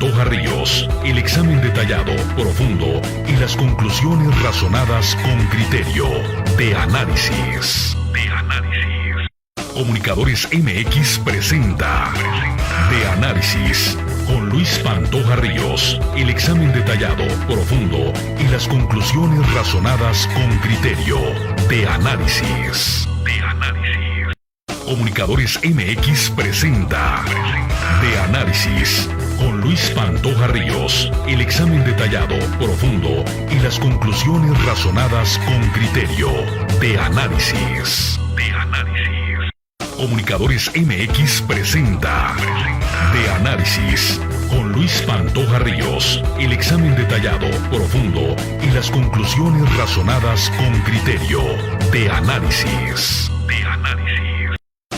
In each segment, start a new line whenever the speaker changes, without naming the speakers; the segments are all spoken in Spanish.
Pantoja Ríos. El examen detallado, profundo y las conclusiones razonadas con criterio. De análisis. Comunicadores MX presenta De Análisis con Luis Pantoja Ríos. El examen detallado, profundo y las conclusiones razonadas con criterio. De análisis. Comunicadores MX presenta De Análisis con Luis Pantoja Ríos. El examen detallado, profundo y las conclusiones razonadas con criterio. De análisis. Comunicadores MX presenta De Análisis con Luis Pantoja Ríos. El examen detallado, profundo y las conclusiones razonadas con criterio. De análisis.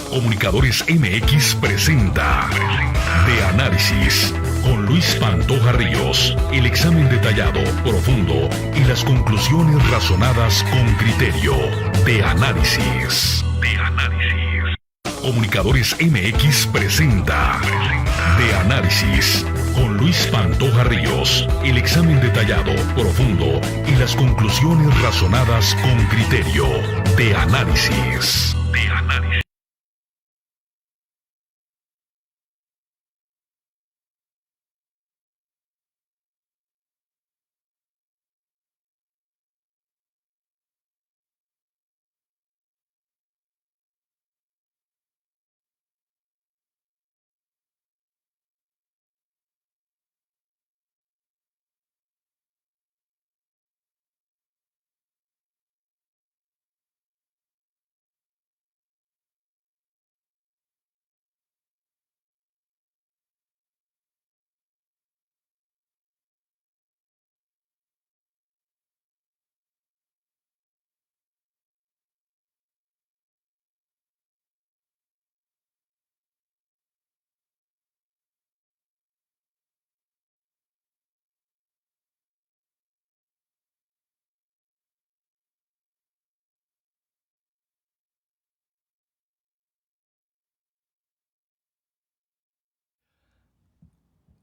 Comunicadores MX presenta De Análisis con Luis Pantoja Ríos. El examen detallado, profundo y las conclusiones razonadas con criterio. De análisis. Comunicadores MX presenta De Análisis con Luis Pantoja Ríos. El examen detallado, profundo y las conclusiones razonadas con criterio. De análisis.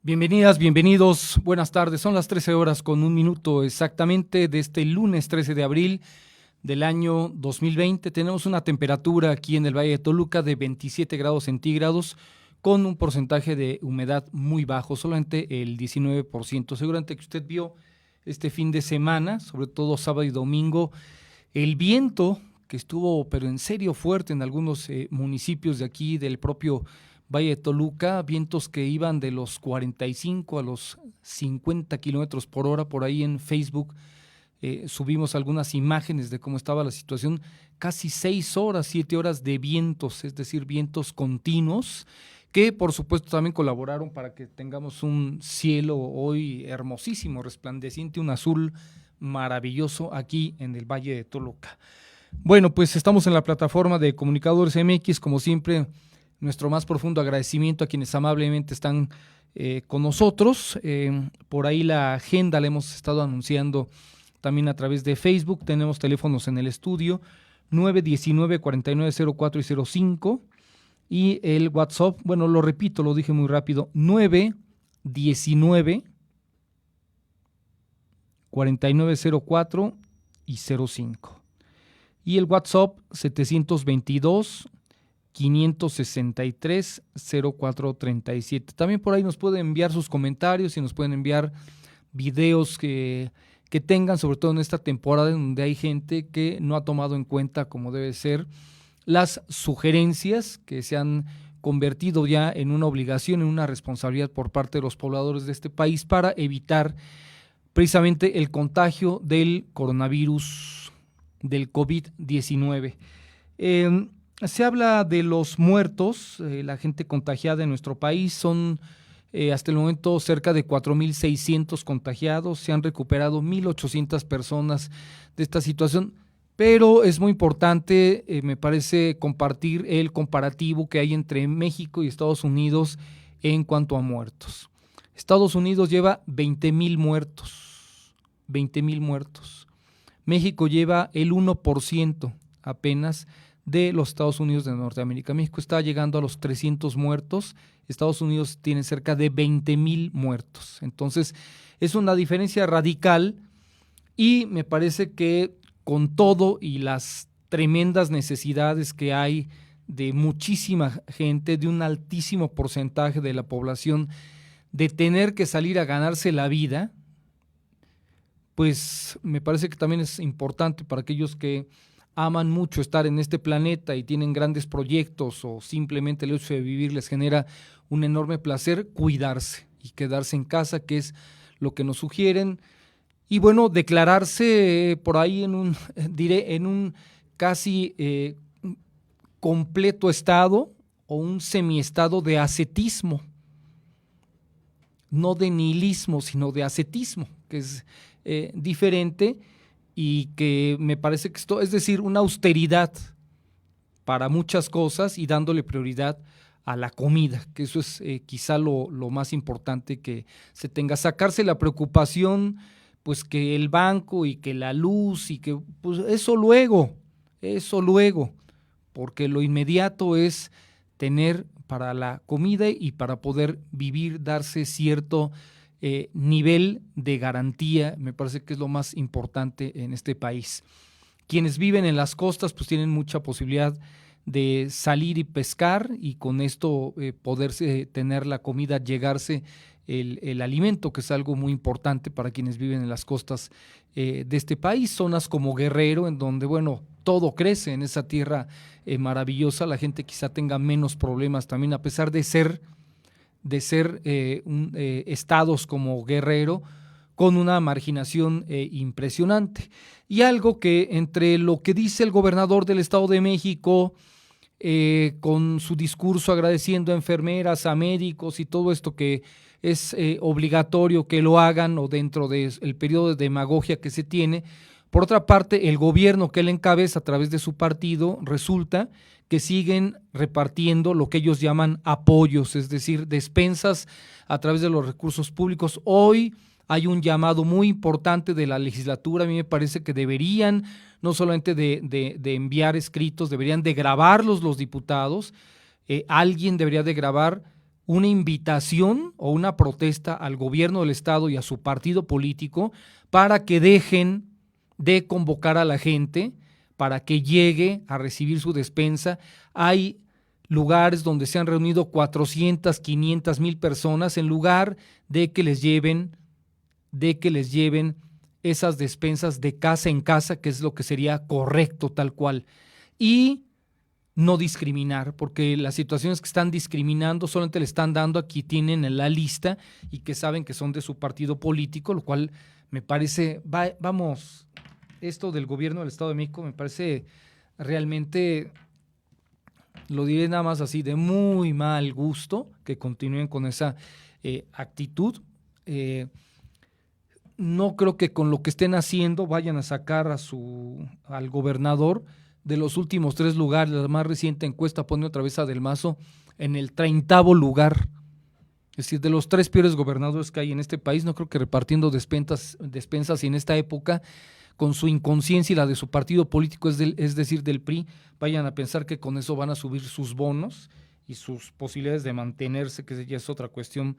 Bienvenidas, bienvenidos, buenas tardes. Son las 13 horas con un minuto exactamente de este lunes 13 de abril del año 2020. Tenemos una temperatura aquí en el Valle de Toluca de 27 grados centígrados con un porcentaje de humedad muy bajo, solamente el 19%. Seguramente que usted vio este fin de semana, sobre todo sábado y domingo, el viento que estuvo, pero en serio fuerte en algunos municipios de aquí del propio Valle de Toluca, vientos que iban de los 45 a los 50 kilómetros por hora. Por ahí en Facebook subimos algunas imágenes de cómo estaba la situación, casi 6 horas, 7 horas de vientos, es decir, vientos continuos, que por supuesto también colaboraron para que tengamos un cielo hoy hermosísimo, resplandeciente, un azul maravilloso aquí en el Valle de Toluca. Bueno, pues estamos en la plataforma de Comunicadores MX, como siempre. Nuestro más profundo agradecimiento a quienes amablemente están con nosotros. Por ahí la agenda la hemos estado anunciando también a través de Facebook. Tenemos teléfonos en el estudio 919-4904 y 05 y el WhatsApp, bueno, lo repito, lo dije muy rápido, 919-4904 y 05. Y el WhatsApp 722-563-0437. También por ahí nos pueden enviar sus comentarios y nos pueden enviar videos que tengan, sobre todo en esta temporada donde hay gente que no ha tomado en cuenta como debe ser las sugerencias que se han convertido ya en una obligación, en una responsabilidad por parte de los pobladores de este país para evitar precisamente el contagio del coronavirus, del COVID-19. Se habla de los muertos, la gente contagiada en nuestro país, son hasta el momento cerca de 4,600 contagiados, se han recuperado 1,800 personas de esta situación, pero es muy importante, me parece, compartir el comparativo que hay entre México y Estados Unidos en cuanto a muertos. Estados Unidos lleva 20,000 muertos, 20,000 muertos. México lleva el 1% apenas de los Estados Unidos de Norteamérica. México está llegando a los 300 muertos, Estados Unidos tiene cerca de 20,000 muertos. Entonces, es una diferencia radical y me parece que con todo y las tremendas necesidades que hay de muchísima gente, de un altísimo porcentaje de la población, de tener que salir a ganarse la vida, pues me parece que también es importante para aquellos que aman mucho estar en este planeta y tienen grandes proyectos o simplemente el hecho de vivir les genera un enorme placer, cuidarse y quedarse en casa, que es lo que nos sugieren. Y bueno, declararse por ahí en un casi completo estado o un semiestado de ascetismo, no de nihilismo, sino de ascetismo, que es diferente y que me parece que esto es decir, una austeridad para muchas cosas y dándole prioridad a la comida, que eso es quizá lo más importante que se tenga, sacarse la preocupación, pues que el banco y que la luz y que pues eso luego, porque lo inmediato es tener para la comida y para poder vivir, darse cierto nivel de garantía, me parece que es lo más importante en este país. Quienes viven en las costas pues tienen mucha posibilidad de salir y pescar y con esto poderse tener la comida, llegarse el alimento, que es algo muy importante para quienes viven en las costas de este país. Zonas como Guerrero, en donde, bueno, todo crece en esa tierra maravillosa, la gente quizá tenga menos problemas también, a pesar de ser estados como Guerrero, con una marginación impresionante. Y algo que entre lo que dice el gobernador del Estado de México, con su discurso agradeciendo a enfermeras, a médicos y todo esto que es obligatorio que lo hagan o dentro del periodo de demagogia que se tiene. Por otra parte, el gobierno que él encabeza a través de su partido, resulta que siguen repartiendo lo que ellos llaman apoyos, es decir, despensas a través de los recursos públicos. Hoy hay un llamado muy importante de la legislatura, a mí me parece que deberían, no solamente de enviar escritos, deberían de grabarlos los diputados, alguien debería de grabar una invitación o una protesta al gobierno del estado y a su partido político para que dejen de convocar a la gente, para que llegue a recibir su despensa. Hay lugares donde se han reunido 400, 500 mil personas en lugar de que les lleven esas despensas de casa en casa, que es lo que sería correcto tal cual. Y no discriminar, porque las situaciones que están discriminando solamente le están dando a quien tienen en la lista y que saben que son de su partido político, lo cual me parece, esto del gobierno del Estado de México me parece realmente, lo diré nada más así, de muy mal gusto, que continúen con esa actitud. No creo que con lo que estén haciendo vayan a sacar al gobernador de los últimos 3 lugares. La más reciente encuesta pone otra vez a Del Mazo en el 30º lugar. Es decir, de los 3 peores gobernadores que hay en este país, no creo que repartiendo despensas y en esta época, con su inconsciencia y la de su partido político, es decir, del PRI, vayan a pensar que con eso van a subir sus bonos y sus posibilidades de mantenerse, que ya es otra cuestión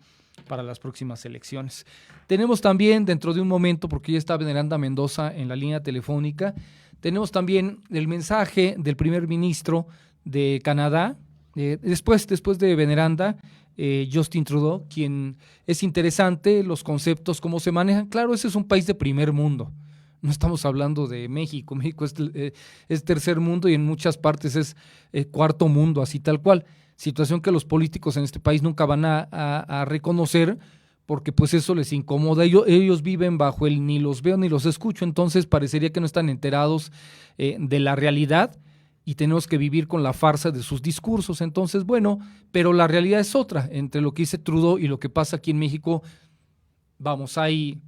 para las próximas elecciones. Tenemos también, dentro de un momento, porque ya está Veneranda Mendoza en la línea telefónica, tenemos también el mensaje del primer ministro de Canadá, después de Veneranda, Justin Trudeau, quien es interesante los conceptos, cómo se manejan. Claro, ese es un país de primer mundo, no estamos hablando de México. México es tercer mundo y en muchas partes es cuarto mundo, así tal cual. Situación que los políticos en este país nunca van a reconocer, porque pues eso les incomoda. Ellos viven bajo el ni los veo ni los escucho, entonces parecería que no están enterados de la realidad y tenemos que vivir con la farsa de sus discursos. Entonces, bueno, pero la realidad es otra, entre lo que dice Trudeau y lo que pasa aquí en México. Vamos, ahí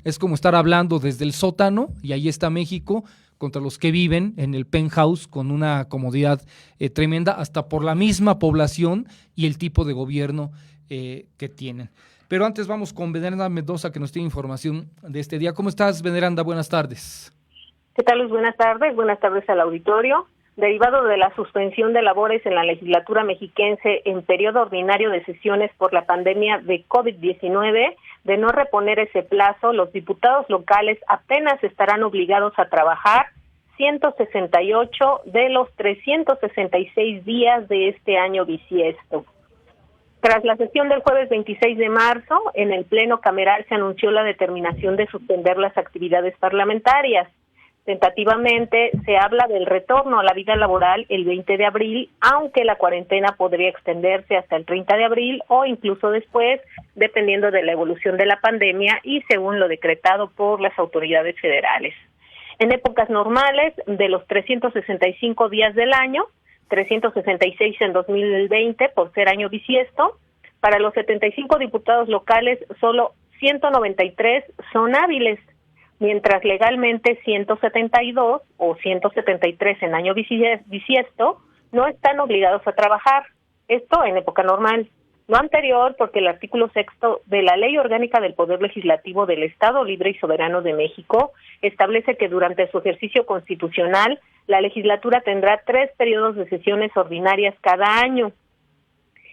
es como estar hablando desde el sótano y ahí está México contra los que viven en el penthouse con una comodidad tremenda, hasta por la misma población y el tipo de gobierno que tienen. Pero antes vamos con Veneranda Mendoza, que nos tiene información de este día. ¿Cómo estás, Veneranda? Buenas tardes.
¿Qué tal, Luis? Buenas tardes al auditorio. derivado de la suspensión de labores en la legislatura mexiquense en periodo ordinario de sesiones por la pandemia de COVID-19, de no reponer ese plazo, los diputados locales apenas estarán obligados a trabajar 168 de los 366 días de este año bisiesto. Tras la sesión del jueves 26 de marzo, en el Pleno Cameral se anunció la determinación de suspender las actividades parlamentarias. Tentativamente se habla del retorno a la vida laboral el 20 de abril, aunque la cuarentena podría extenderse hasta el 30 de abril o incluso después, dependiendo de la evolución de la pandemia y según lo decretado por las autoridades federales. En épocas normales, de los 365 días del año, 366 en 2020 por ser año bisiesto, para los 75 diputados locales solo 193 son hábiles, mientras legalmente 172 o 173 en año bisiesto no están obligados a trabajar, esto en época normal. Lo anterior porque el artículo 6 de la Ley Orgánica del Poder Legislativo del Estado Libre y Soberano de México establece que durante su ejercicio constitucional la legislatura tendrá 3 periodos de sesiones ordinarias cada año.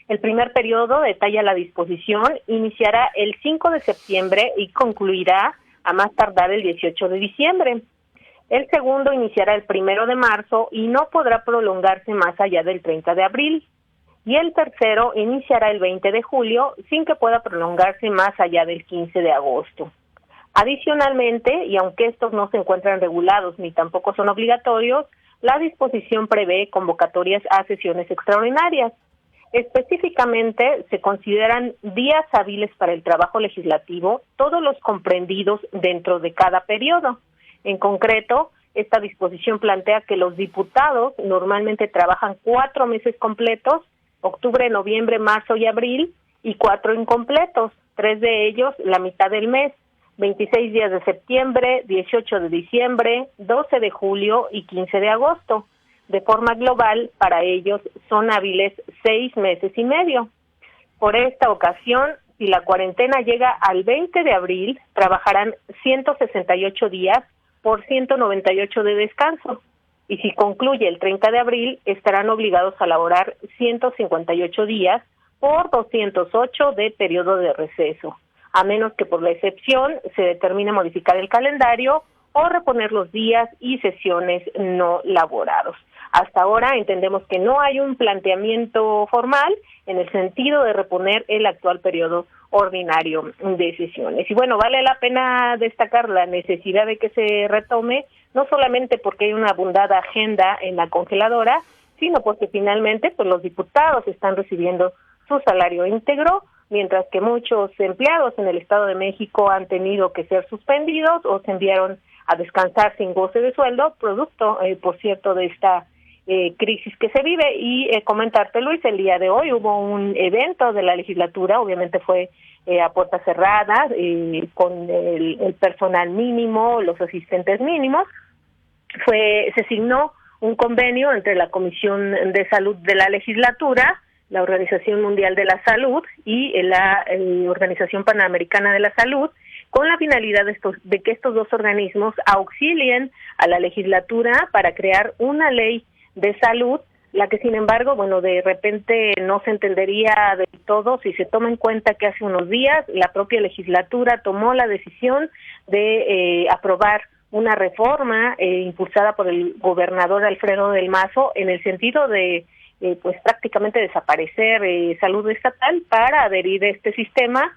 El primer periodo, detalla la disposición, iniciará el 5 de septiembre y concluirá a más tardar el 18 de diciembre. El segundo iniciará el 1 de marzo y no podrá prolongarse más allá del 30 de abril. Y el tercero iniciará el 20 de julio sin que pueda prolongarse más allá del 15 de agosto. Adicionalmente, y aunque estos no se encuentran regulados ni tampoco son obligatorios, la disposición prevé convocatorias a sesiones extraordinarias. Específicamente, se consideran días hábiles para el trabajo legislativo, todos los comprendidos dentro de cada periodo. En concreto, esta disposición plantea que los diputados normalmente trabajan 4 meses completos, octubre, noviembre, marzo y abril, y 4 incompletos, 3 de ellos la mitad del mes, 26 días de septiembre, 18 de diciembre, 12 de julio y 15 de agosto. De forma global, para ellos son hábiles 6 meses y medio. Por esta ocasión, si la cuarentena llega al 20 de abril, trabajarán 168 días por 198 de descanso. Y si concluye el 30 de abril, estarán obligados a laborar 158 días por 208 de periodo de receso, a menos que por la excepción se determine modificar el calendario o reponer los días y sesiones no laborados. Hasta ahora entendemos que no hay un planteamiento formal en el sentido de reponer el actual periodo ordinario de sesiones. Y bueno, vale la pena destacar la necesidad de que se retome, no solamente porque hay una abundada agenda en la congeladora, sino porque finalmente pues los diputados están recibiendo su salario íntegro, mientras que muchos empleados en el Estado de México han tenido que ser suspendidos o se enviaron a descansar sin goce de sueldo, producto, por cierto, de esta crisis que se vive. Y comentarte, Luis, el día de hoy hubo un evento de la legislatura, obviamente fue a puertas cerradas, con el personal mínimo, los asistentes mínimos. Se signó un convenio entre la Comisión de Salud de la legislatura, la Organización Mundial de la Salud y la Organización Panamericana de la Salud, con la finalidad de que estos dos organismos auxilien a la legislatura para crear una ley de salud, la que sin embargo, bueno, de repente no se entendería del todo si se toma en cuenta que hace unos días la propia legislatura tomó la decisión de aprobar una reforma impulsada por el gobernador Alfredo del Mazo en el sentido de pues prácticamente desaparecer salud estatal para adherir a este sistema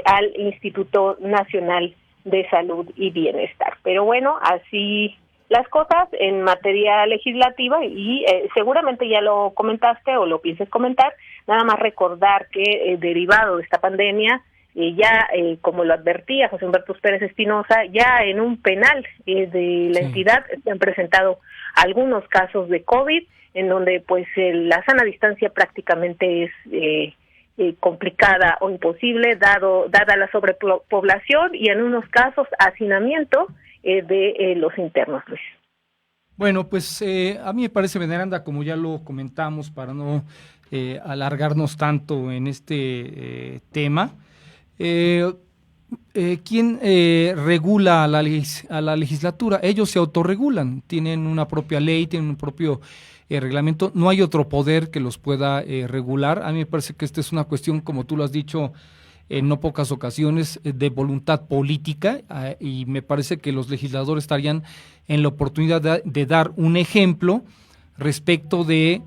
al Instituto Nacional de Salud y Bienestar. Pero bueno, así las cosas en materia legislativa y seguramente ya lo comentaste o lo pienses comentar, nada más recordar que derivado de esta pandemia, como lo advertía José Humberto Pérez Espinosa, ya en un penal de la entidad se han presentado algunos casos de COVID, en donde pues la sana distancia prácticamente es complicada o imposible dada la sobrepoblación y en unos casos hacinamiento de los internos, Luis.
Bueno, pues a mí me parece, Veneranda, como ya lo comentamos, para no alargarnos tanto en este tema, ¿Quién regula a la legislatura? Ellos se autorregulan, tienen una propia ley, tienen un propio reglamento, no hay otro poder que los pueda regular. A mí me parece que esta es una cuestión, como tú lo has dicho en no pocas ocasiones, de voluntad política, y me parece que los legisladores estarían en la oportunidad de dar un ejemplo respecto de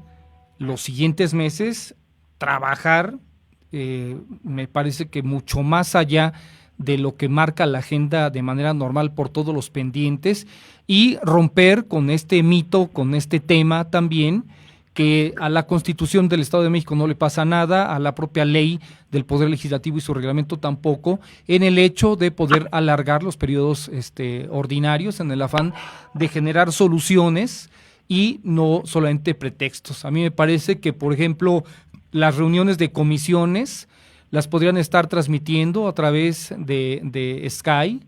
los siguientes meses, trabajar, me parece que mucho más allá de lo que marca la agenda de manera normal por todos los pendientes, y romper con este mito, con este tema también, que a la Constitución del Estado de México no le pasa nada, a la propia ley del Poder Legislativo y su reglamento tampoco, en el hecho de poder alargar los periodos ordinarios en el afán de generar soluciones y no solamente pretextos. A mí me parece que, por ejemplo, las reuniones de comisiones las podrían estar transmitiendo a través de Sky,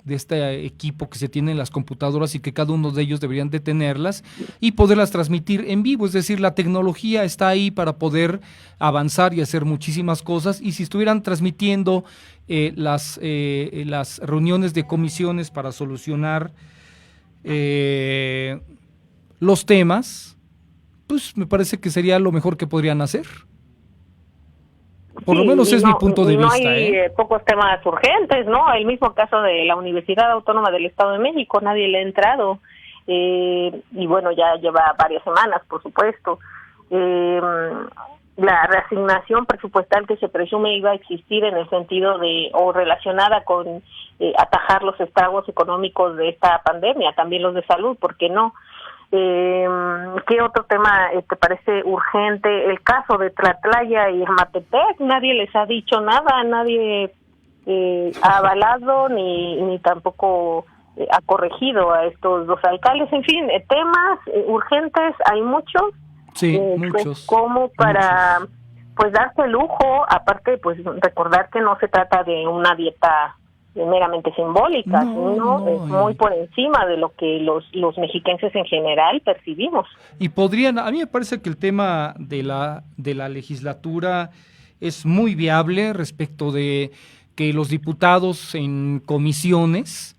de este equipo que se tiene en las computadoras, y que cada uno de ellos deberían de tenerlas y poderlas transmitir en vivo. Es decir, la tecnología está ahí para poder avanzar y hacer muchísimas cosas, y si estuvieran transmitiendo las reuniones de comisiones para solucionar los temas, pues me parece que sería lo mejor que podrían hacer. Por lo menos es mi punto de vista.
No hay pocos temas urgentes, ¿no? El mismo caso de la Universidad Autónoma del Estado de México, nadie le ha entrado. Y bueno, ya lleva varias semanas, por supuesto. La reasignación presupuestal que se presume iba a existir en el sentido de, o relacionada con atajar los estragos económicos de esta pandemia, también los de salud, ¿por qué no? ¿Qué otro tema te parece urgente? El caso de Tlatlaya y Amatepec, nadie les ha dicho nada, nadie ha avalado ni tampoco ha corregido a estos dos alcaldes. En fin, temas urgentes hay muchos.
Sí, muchos.
Pues, como para pues darse lujo, aparte pues recordar que no se trata de una dieta meramente simbólica, sino es muy por encima de lo que los mexiquenses en general percibimos.
Y podrían, a mí me parece que el tema de la legislatura es muy viable respecto de que los diputados en comisiones,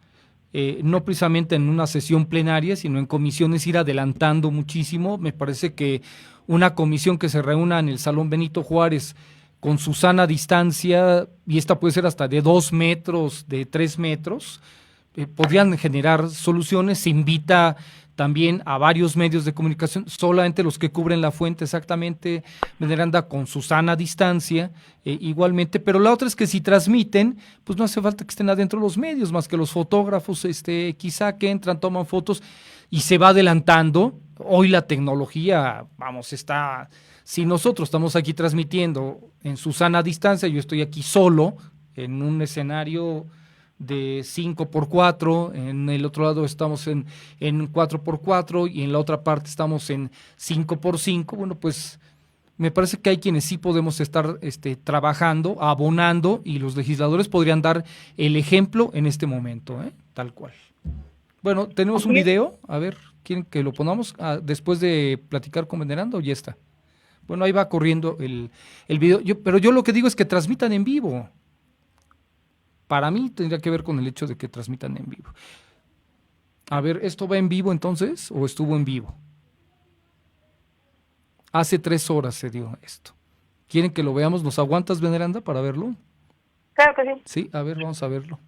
no precisamente en una sesión plenaria, sino en comisiones, ir adelantando muchísimo. Me parece que una comisión que se reúna en el Salón Benito Juárez con su sana distancia, y esta puede ser hasta de 2 metros, de 3 metros, podrían generar soluciones. Se invita también a varios medios de comunicación, solamente los que cubren la fuente exactamente, Veneranda, con su sana distancia, igualmente. Pero la otra es que si transmiten, pues no hace falta que estén adentro los medios, más que los fotógrafos, quizá que entran, toman fotos y se va adelantando. Hoy la tecnología, está... Si nosotros estamos aquí transmitiendo en su sana distancia, yo estoy aquí solo en un escenario de 5x4, en el otro lado estamos en 4x4 y en la otra parte estamos en 5x5, bueno, pues me parece que hay quienes sí podemos estar trabajando, abonando, y los legisladores podrían dar el ejemplo en este momento, tal cual. Bueno, tenemos un video, a ver, ¿quieren que lo pongamos después de platicar con Veneranda o ya está? Bueno, ahí va corriendo el video, pero yo lo que digo es que transmitan en vivo. Para mí tendría que ver con el hecho de que transmitan en vivo. A ver, ¿esto va en vivo entonces o estuvo en vivo? Hace 3 horas se dio esto. ¿Quieren que lo veamos? ¿Nos aguantas, Veneranda, para verlo?
Claro que sí.
Sí, a ver, vamos a verlo.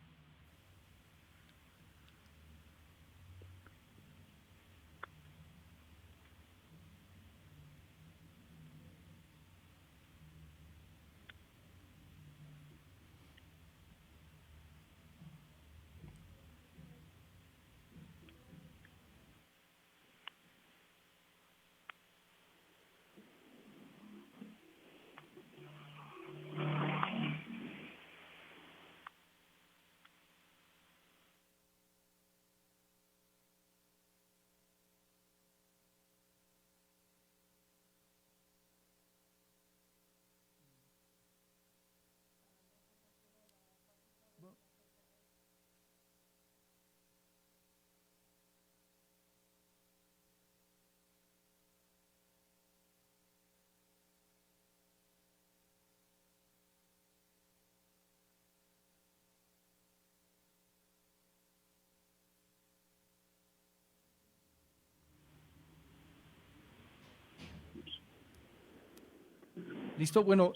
Listo, bueno,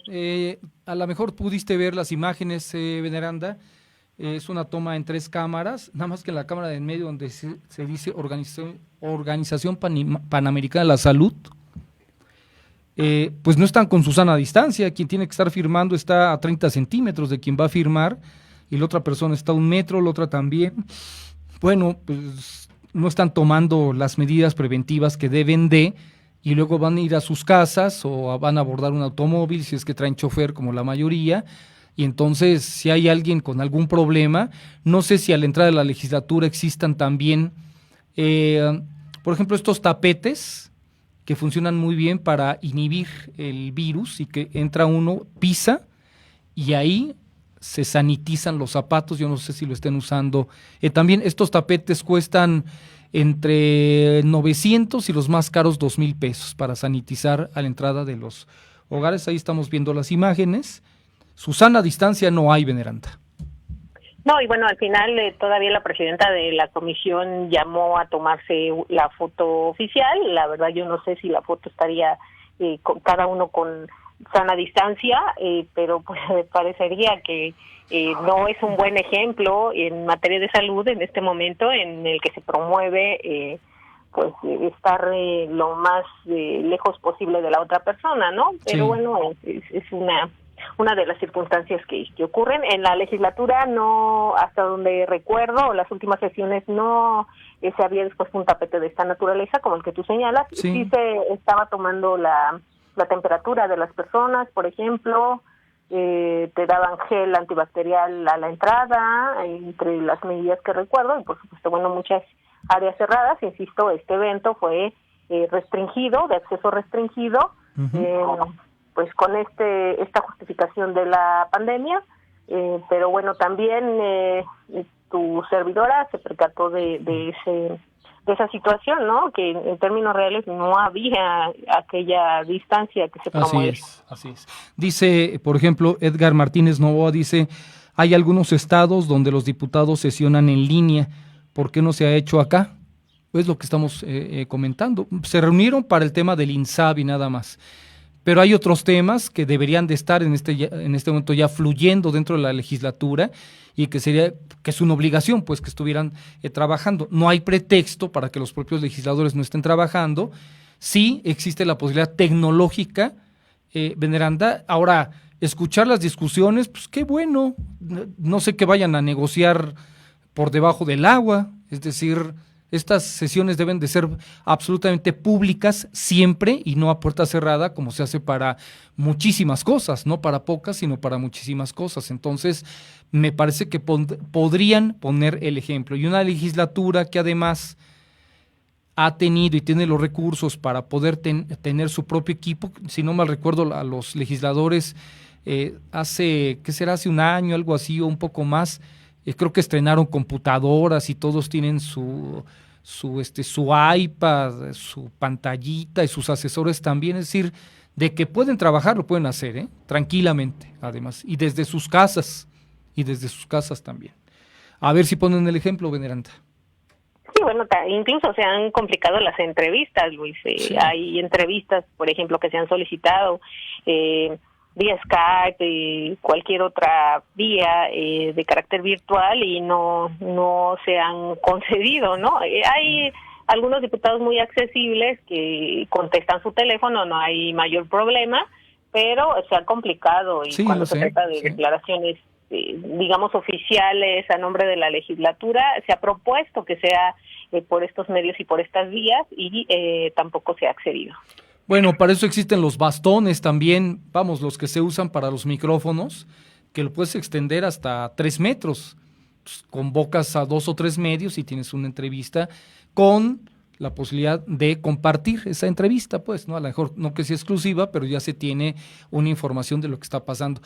a lo mejor pudiste ver las imágenes, Veneranda. Es una toma en 3 cámaras, nada más que en la cámara de en medio donde se dice Organización Panamericana de la Salud, pues no están con su sana distancia. Quien tiene que estar firmando está a 30 centímetros de quien va a firmar, y la otra persona está a 1 metro, la otra también. Bueno, pues no están tomando las medidas preventivas que deben de, y luego van a ir a sus casas o van a abordar un automóvil, si es que traen chofer como la mayoría. Y entonces, si hay alguien con algún problema, no sé si a la entrada de la legislatura existan también, por ejemplo, estos tapetes que funcionan muy bien para inhibir el virus, y que entra uno, pisa, y ahí se sanitizan los zapatos. Yo no sé si lo estén usando. También estos tapetes cuestan entre 900 y los más caros 2,000 pesos para sanitizar a la entrada de los hogares. Ahí estamos viendo las imágenes. Susana, distancia no hay, Veneranda.
No, y bueno, al final todavía la presidenta de la comisión llamó a tomarse la foto oficial. La verdad yo no sé si la foto estaría con cada uno con sana distancia, pero pues parecería que no es un buen ejemplo en materia de salud en este momento en el que se promueve pues estar lo más lejos posible de la otra persona, ¿no? Pero sí. Bueno, es una de las circunstancias que ocurren. En la legislatura no, hasta donde recuerdo, las últimas sesiones no se había dispuesto un tapete de esta naturaleza como el que tú señalas. Sí se estaba tomando la temperatura de las personas, por ejemplo, te daban gel antibacterial a la entrada, entre las medidas que recuerdo, y por supuesto, bueno, muchas áreas cerradas. Insisto, este evento fue restringido, de acceso restringido, pues con esta justificación de la pandemia, pero bueno, también tu servidora se percató de esa situación, ¿no? Que en términos reales no había aquella distancia que se promueve.
Así es. Dice, por ejemplo, Edgar Martínez Novoa dice, hay algunos estados donde los diputados sesionan en línea, ¿por qué no se ha hecho acá? Es lo que estamos comentando. Se reunieron para el tema del INSABI nada más. Pero hay otros temas que deberían de estar en este momento ya fluyendo dentro de la legislatura, y que es una obligación pues que estuvieran trabajando. No hay pretexto para que los propios legisladores no estén trabajando. Sí existe la posibilidad tecnológica, Veneranda. Ahora, escuchar las discusiones, pues qué bueno. No sé qué vayan a negociar por debajo del agua, es decir, estas sesiones deben de ser absolutamente públicas siempre y no a puerta cerrada, como se hace para muchísimas cosas, no para pocas, sino para muchísimas cosas. Entonces, me parece que podrían poner el ejemplo. Y una legislatura que además ha tenido y tiene los recursos para poder tener su propio equipo. Si no mal recuerdo, a los legisladores hace 1 año, algo así, o un poco más, creo que estrenaron computadoras y todos tienen su iPad, su pantallita y sus asesores también. Es decir, de que pueden trabajar, lo pueden hacer, tranquilamente, además, y desde sus casas también. A ver si ponen el ejemplo, Veneranda.
Sí, bueno, incluso se han complicado las entrevistas, Luis. Sí. Hay entrevistas, por ejemplo, que se han solicitado vía Skype, cualquier otra vía de carácter virtual, y no se han concedido, ¿no? Hay algunos diputados muy accesibles que contestan su teléfono, no hay mayor problema, pero se ha complicado, y cuando se trata de declaraciones, digamos, oficiales a nombre de la legislatura, se ha propuesto que sea por estos medios y por estas vías, y tampoco se ha accedido.
Bueno, para eso existen los bastones también, los que se usan para los micrófonos, que lo puedes extender hasta 3 metros. Convocas a 2 o 3 medios y tienes una entrevista con la posibilidad de compartir esa entrevista, pues, ¿no? A lo mejor no que sea exclusiva, pero ya se tiene una información de lo que está pasando.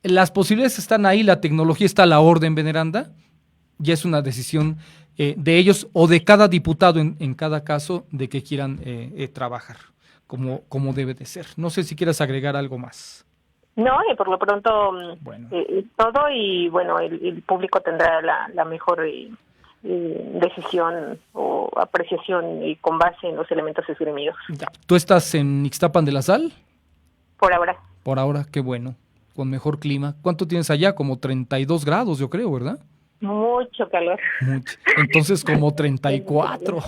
Las posibilidades están ahí, la tecnología está a la orden, Veneranda. Ya es una decisión de ellos o de cada diputado en cada caso de que quieran trabajar. Como debe de ser. No sé si quieras agregar algo más.
No, por lo pronto todo, y bueno, el público tendrá la mejor decisión o apreciación y con base en los elementos esgrimidos.
¿Tú estás en Ixtapan de la Sal?
Por ahora.
Por ahora, qué bueno, con mejor clima. ¿Cuánto tienes allá? Como 32 grados, yo creo, ¿verdad?
Mucho calor.
Mucho. Entonces, como 34.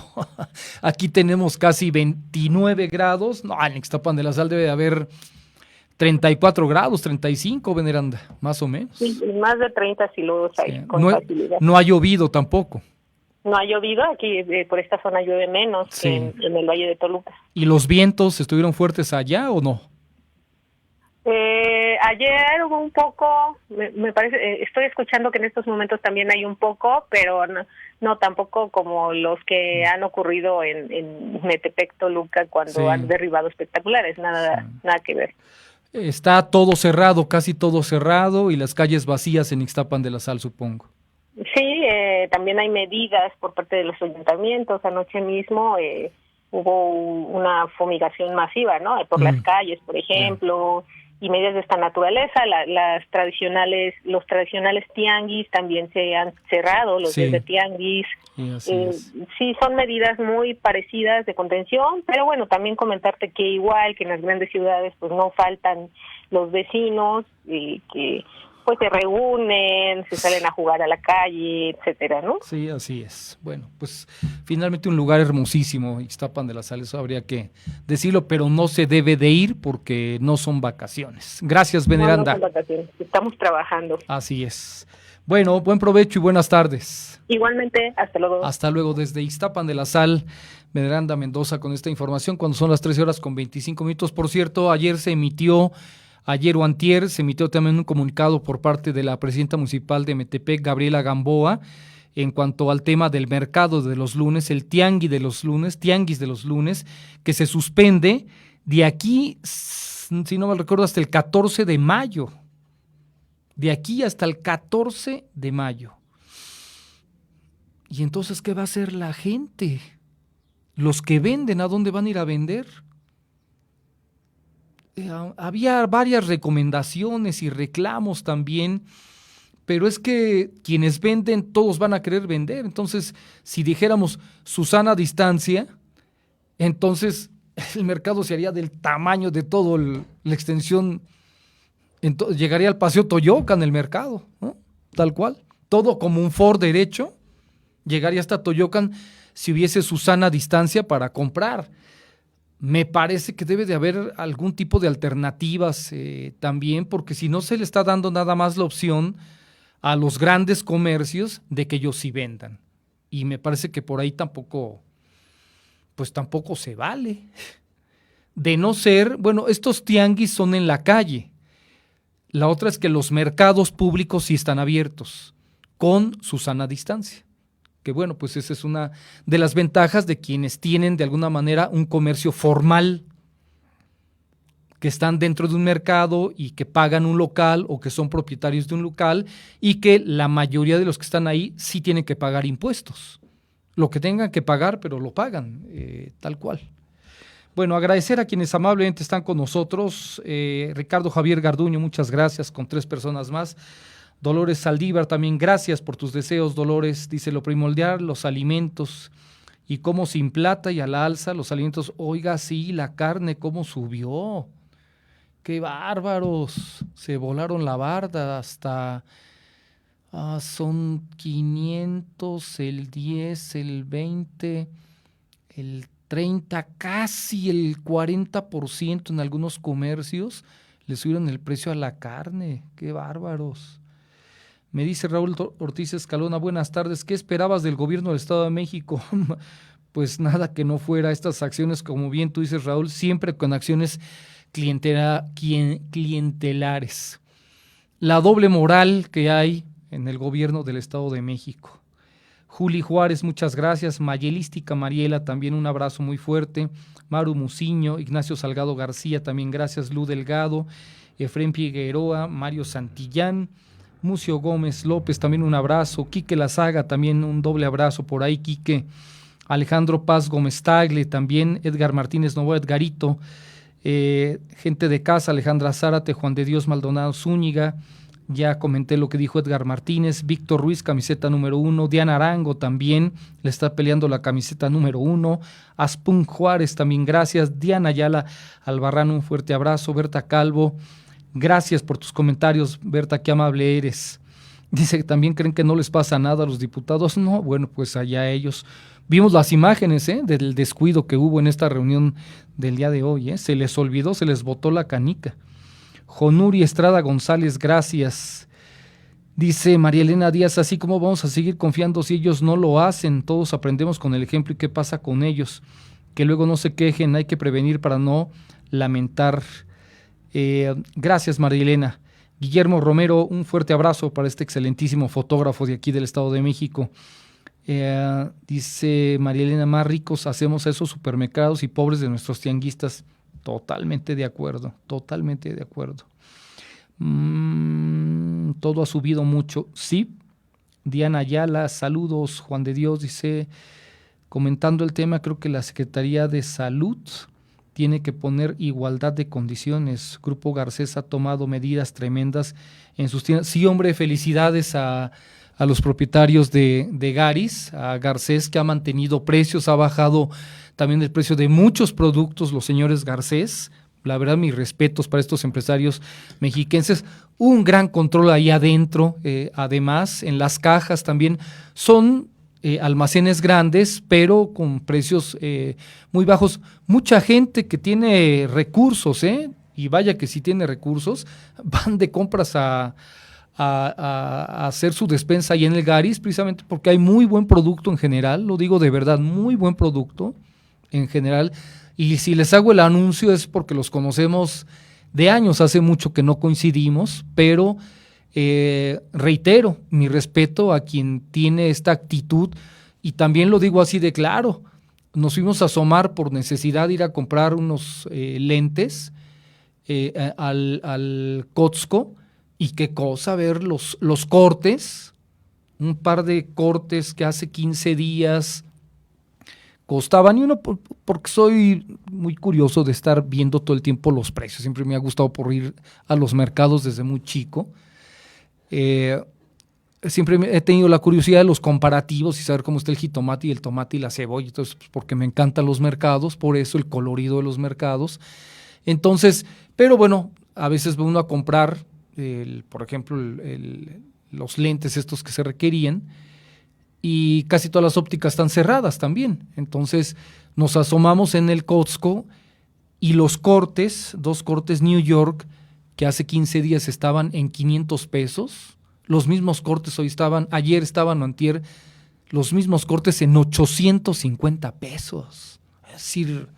Aquí tenemos casi 29 grados. No, en Ixtapan de la Sal debe de haber 34 grados, 35, Veneranda, más o menos.
Sí, más de 30 si lo hay,
Sí.
con facilidad.
No ha llovido tampoco.
No ha llovido, aquí por esta zona llueve menos
Sí.
que en el Valle de Toluca.
¿Y los vientos estuvieron fuertes allá o no?
Ayer hubo un poco, me parece, estoy escuchando que en estos momentos también hay un poco, pero no tampoco como los que han ocurrido en Metepec, Toluca, cuando
Sí.
han derribado espectaculares, nada que ver.
Está todo cerrado, casi todo cerrado, y las calles vacías en Ixtapan de la Sal, supongo.
Sí, también hay medidas por parte de los ayuntamientos. Anoche mismo hubo una fumigación masiva, ¿no? Por las calles, por ejemplo, y medidas de esta naturaleza. Los tradicionales tianguis también se han cerrado, los días de tianguis.
Sí, así es.
Sí, son medidas muy parecidas de contención, pero bueno, también comentarte que igual que en las grandes ciudades, pues no faltan los vecinos que pues se reúnen, se salen a jugar a la calle, etcétera, ¿no?
Sí, así es. Bueno, pues finalmente un lugar hermosísimo, Ixtapan de la Sal, eso habría que decirlo, pero no se debe de ir porque no son vacaciones. Gracias, Veneranda.
No son vacaciones, estamos trabajando.
Así es. Bueno, buen provecho y buenas tardes.
Igualmente, hasta luego.
Hasta luego desde Ixtapan de la Sal, Veneranda Mendoza con esta información cuando son las 13:25. Por cierto, ayer o antier, se emitió también un comunicado por parte de la presidenta municipal de Metepec, Gabriela Gamboa, en cuanto al tema del mercado de los lunes, el tianguis de los lunes, que se suspende de aquí, si no mal recuerdo, hasta el 14 de mayo. De aquí hasta el 14 de mayo. ¿Y entonces qué va a hacer la gente? Los que venden, ¿a dónde van a ir a vender? Había varias recomendaciones y reclamos también, pero es que quienes venden, todos van a querer vender. Entonces, si dijéramos Susana distancia, entonces el mercado se haría del tamaño de toda la extensión, llegaría al Paseo Toyocan el mercado, ¿no? Tal cual, todo como un Ford derecho, llegaría hasta Toyocan si hubiese Susana distancia para comprar. Me parece que debe de haber algún tipo de alternativas también, porque si no se le está dando nada más la opción a los grandes comercios de que ellos sí vendan. Y me parece que por ahí tampoco se vale. De no ser, bueno, estos tianguis son en la calle. La otra es que los mercados públicos sí están abiertos, con su sana distancia. Que bueno, pues esa es una de las ventajas de quienes tienen de alguna manera un comercio formal, que están dentro de un mercado y que pagan un local o que son propietarios de un local y que la mayoría de los que están ahí sí tienen que pagar impuestos. Lo que tengan que pagar, pero lo pagan, tal cual. Bueno, agradecer a quienes amablemente están con nosotros. Ricardo Javier Garduño, muchas gracias, con 3 personas más. Dolores Saldívar, también gracias por tus deseos, Dolores. Dice, lo primordial, los alimentos, y cómo sin plata y a la alza los alimentos. Oiga, sí, la carne, cómo subió. ¡Qué bárbaros! Se volaron la barda hasta... son 500, el 10, el 20, el 30, casi el 40% en algunos comercios. Le subieron el precio a la carne. ¡Qué bárbaros! Me dice Raúl Ortiz Escalona, buenas tardes, ¿qué esperabas del gobierno del Estado de México? Pues nada, que no fuera estas acciones, como bien tú dices, Raúl, siempre con acciones clientelares. La doble moral que hay en el gobierno del Estado de México. Juli Juárez, muchas gracias. Mayelística Mariela, también un abrazo muy fuerte. Maru Muciño, Ignacio Salgado García, también gracias. Lu Delgado, Efrén Figueroa, Mario Santillán, Mucio Gómez López, también un abrazo. Quique Lazaga, también un doble abrazo por ahí, Quique. Alejandro Paz Gómez Tagle, también Edgar Martínez Novoa, Edgarito. Gente de casa, Alejandra Zárate, Juan de Dios Maldonado Zúñiga, Ya comenté lo que dijo Edgar Martínez. Víctor Ruiz, camiseta número 1. Diana Arango también le está peleando la camiseta número 1. Aspun Juárez también, gracias. Diana Ayala Albarrán, un fuerte abrazo. Berta Calvo, gracias por tus comentarios. Berta, qué amable eres. Dice que también creen que no les pasa nada a los diputados. No, bueno, pues allá ellos. Vimos las imágenes del descuido que hubo en esta reunión del día de hoy. Se les olvidó, se les botó la canica. Jonuri Estrada González, gracias. Dice María Elena Díaz, así como vamos a seguir confiando si ellos no lo hacen, todos aprendemos con el ejemplo y qué pasa con ellos, que luego no se quejen, hay que prevenir para no lamentar. Gracias María Elena. Guillermo Romero, un fuerte abrazo para este excelentísimo fotógrafo de aquí del Estado de México. Dice María Elena, más ricos hacemos a esos supermercados y pobres de nuestros tianguistas. Totalmente de acuerdo, totalmente de acuerdo. Todo ha subido mucho, sí. Diana Ayala, saludos. Juan de Dios dice, comentando el tema, creo que la Secretaría de Salud tiene que poner igualdad de condiciones. Grupo Garcés ha tomado medidas tremendas en sus tiendas. Sí, hombre, felicidades a los propietarios de Garis, a Garcés, que ha mantenido precios, ha bajado también el precio de muchos productos, los señores Garcés. La verdad, mis respetos para estos empresarios mexiquenses. Un gran control ahí adentro, además, en las cajas también. Son almacenes grandes, pero con precios muy bajos. Mucha gente que tiene recursos, y vaya que sí tiene recursos, van de compras a hacer su despensa ahí en el Garis, precisamente porque hay muy buen producto en general, lo digo de verdad, muy buen producto en general, y si les hago el anuncio es porque los conocemos de años, hace mucho que no coincidimos, pero reitero mi respeto a quien tiene esta actitud, y también lo digo así de claro, nos fuimos a asomar por necesidad de ir a comprar unos lentes al Costco, y qué cosa, ver los cortes, un par de cortes que hace 15 días costaban, y uno, porque soy muy curioso de estar viendo todo el tiempo los precios, siempre me ha gustado por ir a los mercados desde muy chico, siempre he tenido la curiosidad de los comparativos y saber cómo está el jitomate y el tomate y la cebolla, entonces pues, porque me encantan los mercados, por eso el colorido de los mercados. Entonces, pero bueno, a veces va uno a comprar, por ejemplo, los lentes estos que se requerían, y casi todas las ópticas están cerradas también. Entonces nos asomamos en el Costco y los cortes, 2 cortes New York, que hace 15 días estaban en 500 pesos, los mismos cortes hoy ayer estaban o antier, los mismos cortes en 850 pesos. Es decir,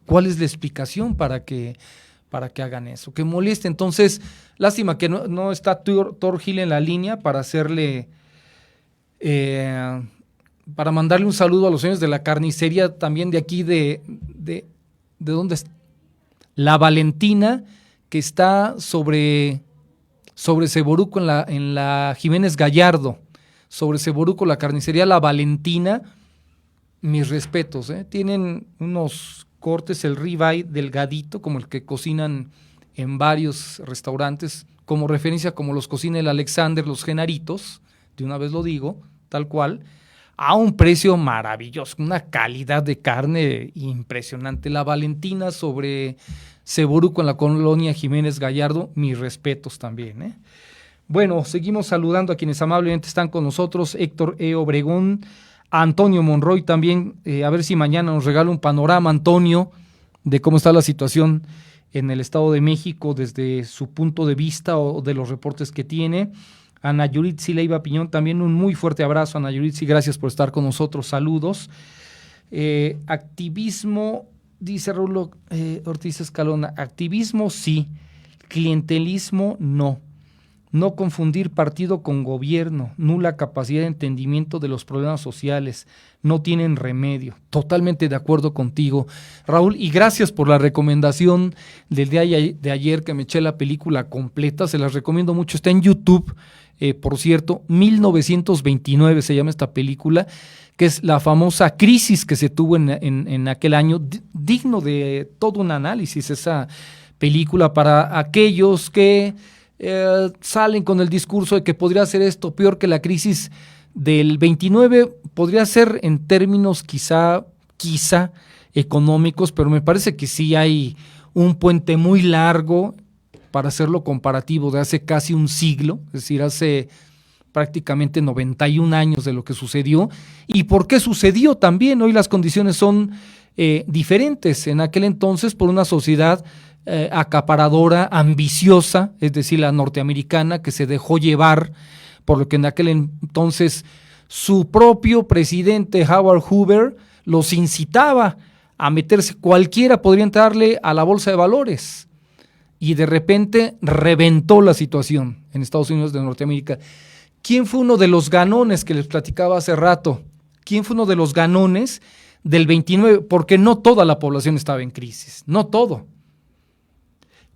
¿cuál es la explicación para que hagan eso? Que moleste. Entonces, lástima que no está Thor Gil en la línea para hacerle, para mandarle un saludo a los señores de la carnicería también de aquí de dónde está La Valentina, que está sobre Seboruco en la Jiménez Gallardo, sobre Seboruco, la carnicería La Valentina. Mis respetos, tienen unos cortes, el ribeye delgadito, como el que cocinan en varios restaurantes, como referencia como los cocina el Alexander, los Genaritos, de una vez lo digo, tal cual, a un precio maravilloso, una calidad de carne impresionante. La Valentina sobre Seboruco en la colonia Jiménez Gallardo, mis respetos también. Bueno, seguimos saludando a quienes amablemente están con nosotros. Héctor E. Obregón, Antonio Monroy también, a ver si mañana nos regala un panorama, Antonio, de cómo está la situación en el Estado de México desde su punto de vista o de los reportes que tiene. Ana Yuritsi Leiva Piñón, también un muy fuerte abrazo, Ana Yuritsi, gracias por estar con nosotros, saludos. Activismo, dice Raúl Ortiz Escalona, activismo sí, clientelismo no. No confundir partido con gobierno, nula capacidad de entendimiento de los problemas sociales, no tienen remedio. Totalmente de acuerdo contigo, Raúl, y gracias por la recomendación del día de ayer, que me eché la película completa, se las recomiendo mucho, está en YouTube, por cierto, 1929 se llama esta película, que es la famosa crisis que se tuvo en aquel año, digno de todo un análisis esa película para aquellos que salen con el discurso de que podría ser esto peor que la crisis del 29, podría ser en términos quizá económicos, pero me parece que sí hay un puente muy largo para hacerlo comparativo de hace casi un siglo, es decir, hace prácticamente 91 años de lo que sucedió. ¿Y por qué sucedió también? Hoy las condiciones son diferentes. En aquel entonces, por una sociedad acaparadora, ambiciosa, es decir, la norteamericana, que se dejó llevar por lo que en aquel entonces su propio presidente Howard Hoover los incitaba a meterse. Cualquiera podría entrarle a la bolsa de valores. Y de repente reventó la situación en Estados Unidos de Norteamérica. ¿Quién fue uno de los ganones que les platicaba hace rato? ¿Quién fue uno de los ganones del 29? Porque no toda la población estaba en crisis, no todo.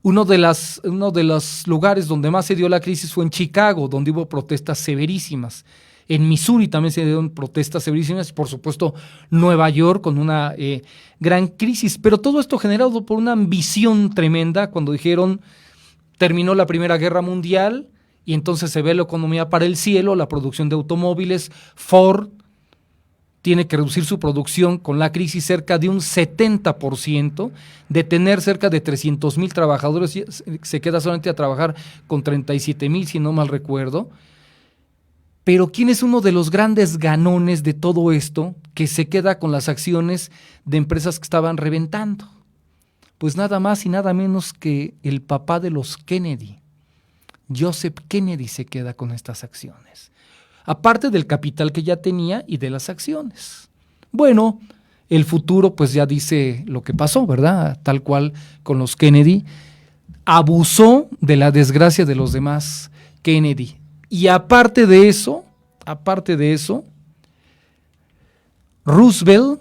Uno de los lugares donde más se dio la crisis fue en Chicago, donde hubo protestas severísimas. En Missouri también se dieron protestas severísimas, por supuesto Nueva York con una gran crisis, pero todo esto generado por una ambición tremenda cuando dijeron terminó la Primera Guerra Mundial y entonces se ve la economía para el cielo, la producción de automóviles. Ford tiene que reducir su producción con la crisis cerca de un 70%, de tener cerca de 300,000 trabajadores, se queda solamente a trabajar con 37,000, si no mal recuerdo. Pero ¿quién es uno de los grandes ganones de todo esto que se queda con las acciones de empresas que estaban reventando? Pues nada más y nada menos que el papá de los Kennedy. Joseph Kennedy se queda con estas acciones, aparte del capital que ya tenía y de las acciones. Bueno, el futuro pues ya dice lo que pasó, ¿verdad? Tal cual con los Kennedy. Abusó de la desgracia de los demás Kennedy. Y aparte de eso, Roosevelt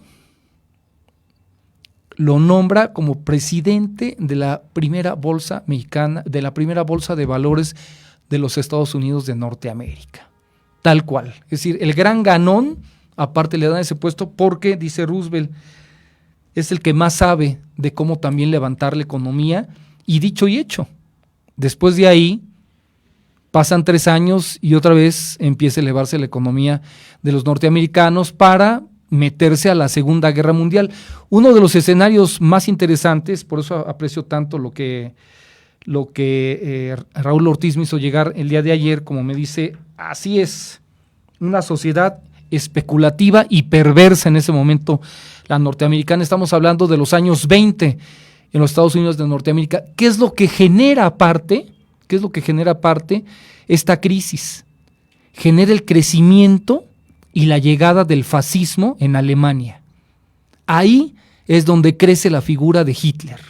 lo nombra como presidente de la primera bolsa mexicana, de la primera bolsa de valores de los Estados Unidos de Norteamérica. Tal cual. Es decir, el gran ganón, aparte le dan ese puesto porque, dice Roosevelt, es el que más sabe de cómo también levantar la economía, y dicho y hecho. Después de ahí, pasan 3 años y otra vez empieza a elevarse la economía de los norteamericanos para meterse a la Segunda Guerra Mundial. Uno de los escenarios más interesantes, por eso aprecio tanto lo que Raúl Ortiz me hizo llegar el día de ayer, como me dice, así es, una sociedad especulativa y perversa en ese momento, la norteamericana. Estamos hablando de los años 20 en los Estados Unidos de Norteamérica. ¿Qué es lo que genera aparte esta crisis? Genera el crecimiento y la llegada del fascismo en Alemania. Ahí es donde crece la figura de Hitler.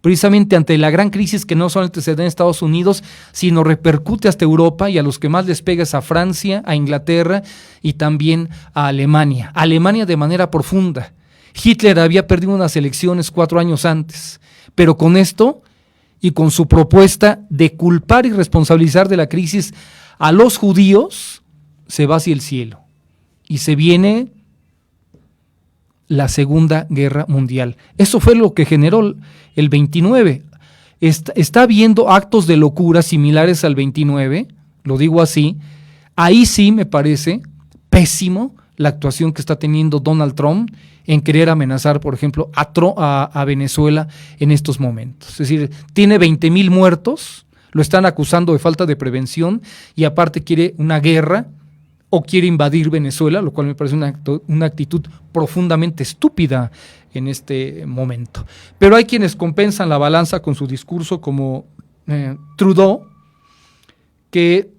Precisamente ante la gran crisis que no solamente se da en Estados Unidos, sino repercute hasta Europa, y a los que más les pega es a Francia, a Inglaterra y también a Alemania. Alemania de manera profunda. Hitler había perdido unas elecciones 4 años antes, pero con esto y con su propuesta de culpar y responsabilizar de la crisis a los judíos, se va hacia el cielo y se viene la Segunda Guerra Mundial. Eso fue lo que generó el 29. Está habiendo actos de locura similares al 29, lo digo así. Ahí sí me parece pésimo la actuación que está teniendo Donald Trump en querer amenazar, por ejemplo, a Venezuela en estos momentos. Es decir, tiene 20,000 muertos, lo están acusando de falta de prevención y aparte quiere una guerra o quiere invadir Venezuela, lo cual me parece una actitud profundamente estúpida en este momento. Pero hay quienes compensan la balanza con su discurso, como Trudeau, que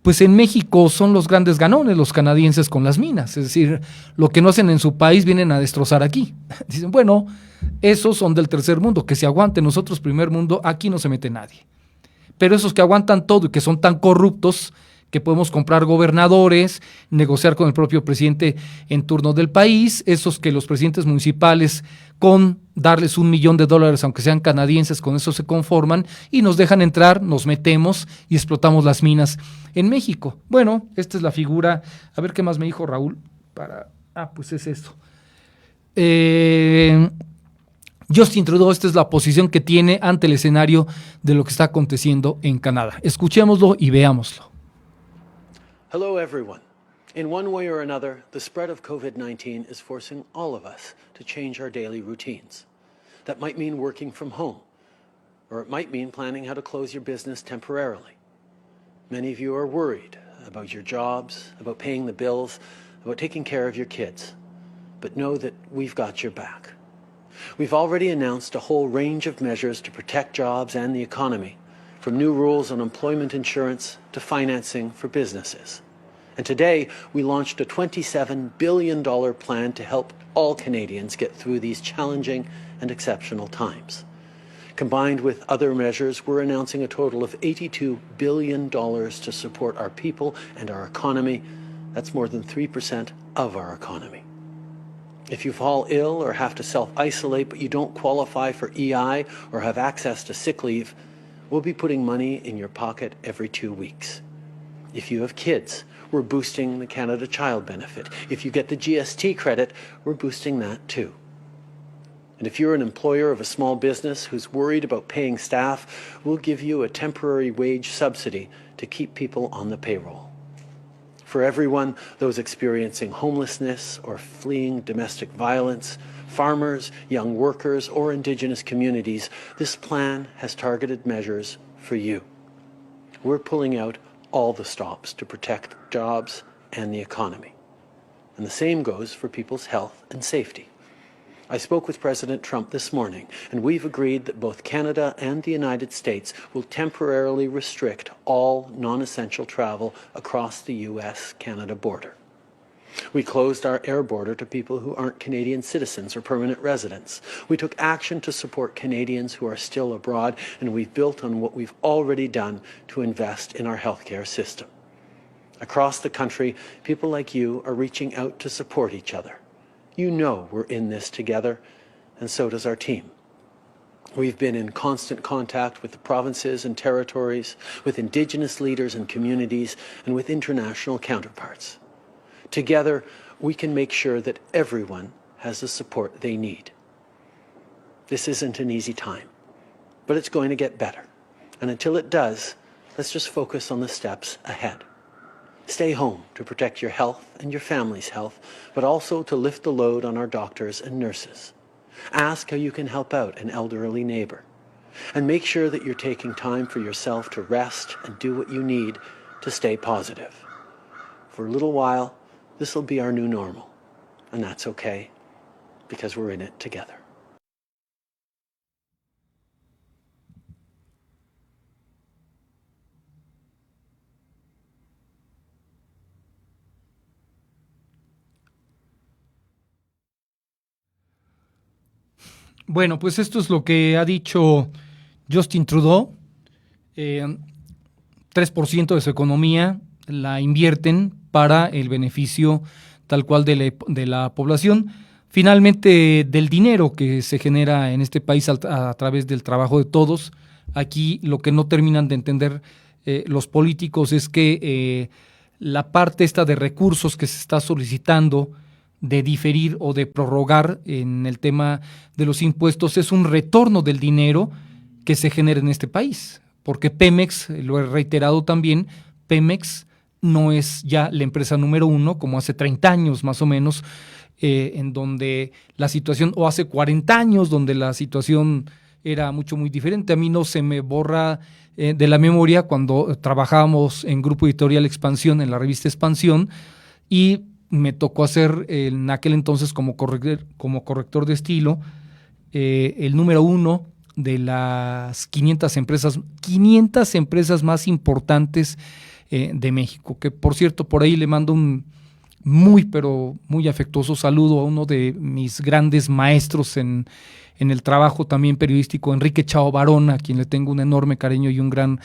pues en México son los grandes ganones los canadienses con las minas, es decir, lo que no hacen en su país vienen a destrozar aquí. Dicen, bueno, esos son del tercer mundo, que se aguanten, nosotros primer mundo, aquí no se mete nadie. Pero esos que aguantan todo y que son tan corruptos que podemos comprar gobernadores, negociar con el propio presidente en turno del país, esos que los presidentes municipales con darles $1,000,000, aunque sean canadienses, con eso se conforman y nos dejan entrar, nos metemos y explotamos las minas en México. Bueno, esta es la figura. A ver qué más me dijo Raúl. Pues es esto. Justin Trudeau, esta es la posición que tiene ante el escenario de lo que está aconteciendo en Canadá. Escuchémoslo y veámoslo.
Hello, everyone. In one way or another, the spread of COVID-19 is forcing all of us to change our daily routines. That might mean working from home, or it might mean planning how to close your business temporarily. Many of you are worried about your jobs, about paying the bills, about taking care of your kids. But know that we've got your back. We've already announced a whole range of measures to protect jobs and the economy, from new rules on employment insurance to financing for businesses. And today, we launched a $27 billion plan to help all Canadians get through these challenging and exceptional times. Combined with other measures, we're announcing a total of $82 billion to support our people and our economy. That's more than 3% of our economy. If you fall ill or have to self-isolate but you don't qualify for EI or have access to sick leave, we'll be putting money in your pocket every 2 weeks. If you have kids, we're boosting the Canada Child Benefit. If you get the GST credit, we're boosting that too. And if you're an employer of a small business who's worried about paying staff, we'll give you a temporary wage subsidy to keep people on the payroll. For everyone, those experiencing homelessness or fleeing domestic violence, farmers, young workers, or Indigenous communities, this plan has targeted measures for you. We're pulling out all the stops to protect jobs and the economy. And the same goes for people's health and safety. I spoke with President Trump this morning, and we've agreed that both Canada and the United States will temporarily restrict all non-essential travel across the U.S.-Canada border. We closed our air border to people who aren't Canadian citizens or permanent residents. We took action to support Canadians who are still abroad, and we've built on what we've already done to invest in our healthcare system. Across the country, people like you are reaching out to support each other. You know we're in this together, and so does our team. We've been in constant contact with the provinces and territories, with Indigenous leaders and communities, and with international counterparts. Together, we can make sure that everyone has the support they need. This isn't an easy time, but it's going to get better. And until it does, let's just focus on the steps ahead. Stay home to protect your health and your family's health, but also to lift the load on our doctors and nurses. Ask how you can help out an elderly neighbor. And make sure that you're taking time for yourself to rest and do what you need to stay positive. For a little while, this will be our new normal. And that's okay, because we're in it together.
Bueno, pues esto es lo que ha dicho Justin Trudeau. 3% de su economía la invierten para el beneficio tal cual de la población. Finalmente, del dinero que se genera en este país a través del trabajo de todos, aquí lo que no terminan de entender los políticos es que la parte esta de recursos que se está solicitando de diferir o de prorrogar en el tema de los impuestos es un retorno del dinero que se genera en este país, porque Pemex, lo he reiterado también, Pemex no es ya la empresa número uno como hace 30 años más o menos, en donde la situación, o hace 40 años donde la situación era muy diferente. A mí no se me borra de la memoria cuando trabajábamos en Grupo Editorial Expansión, en la revista Expansión, y me tocó hacer en aquel entonces como corrector de estilo el número uno de las 500 empresas más importantes de México, que por cierto por ahí le mando un pero muy afectuoso saludo a uno de mis grandes maestros en el trabajo también periodístico, Enrique Chao Barón, a quien le tengo un enorme cariño y un gran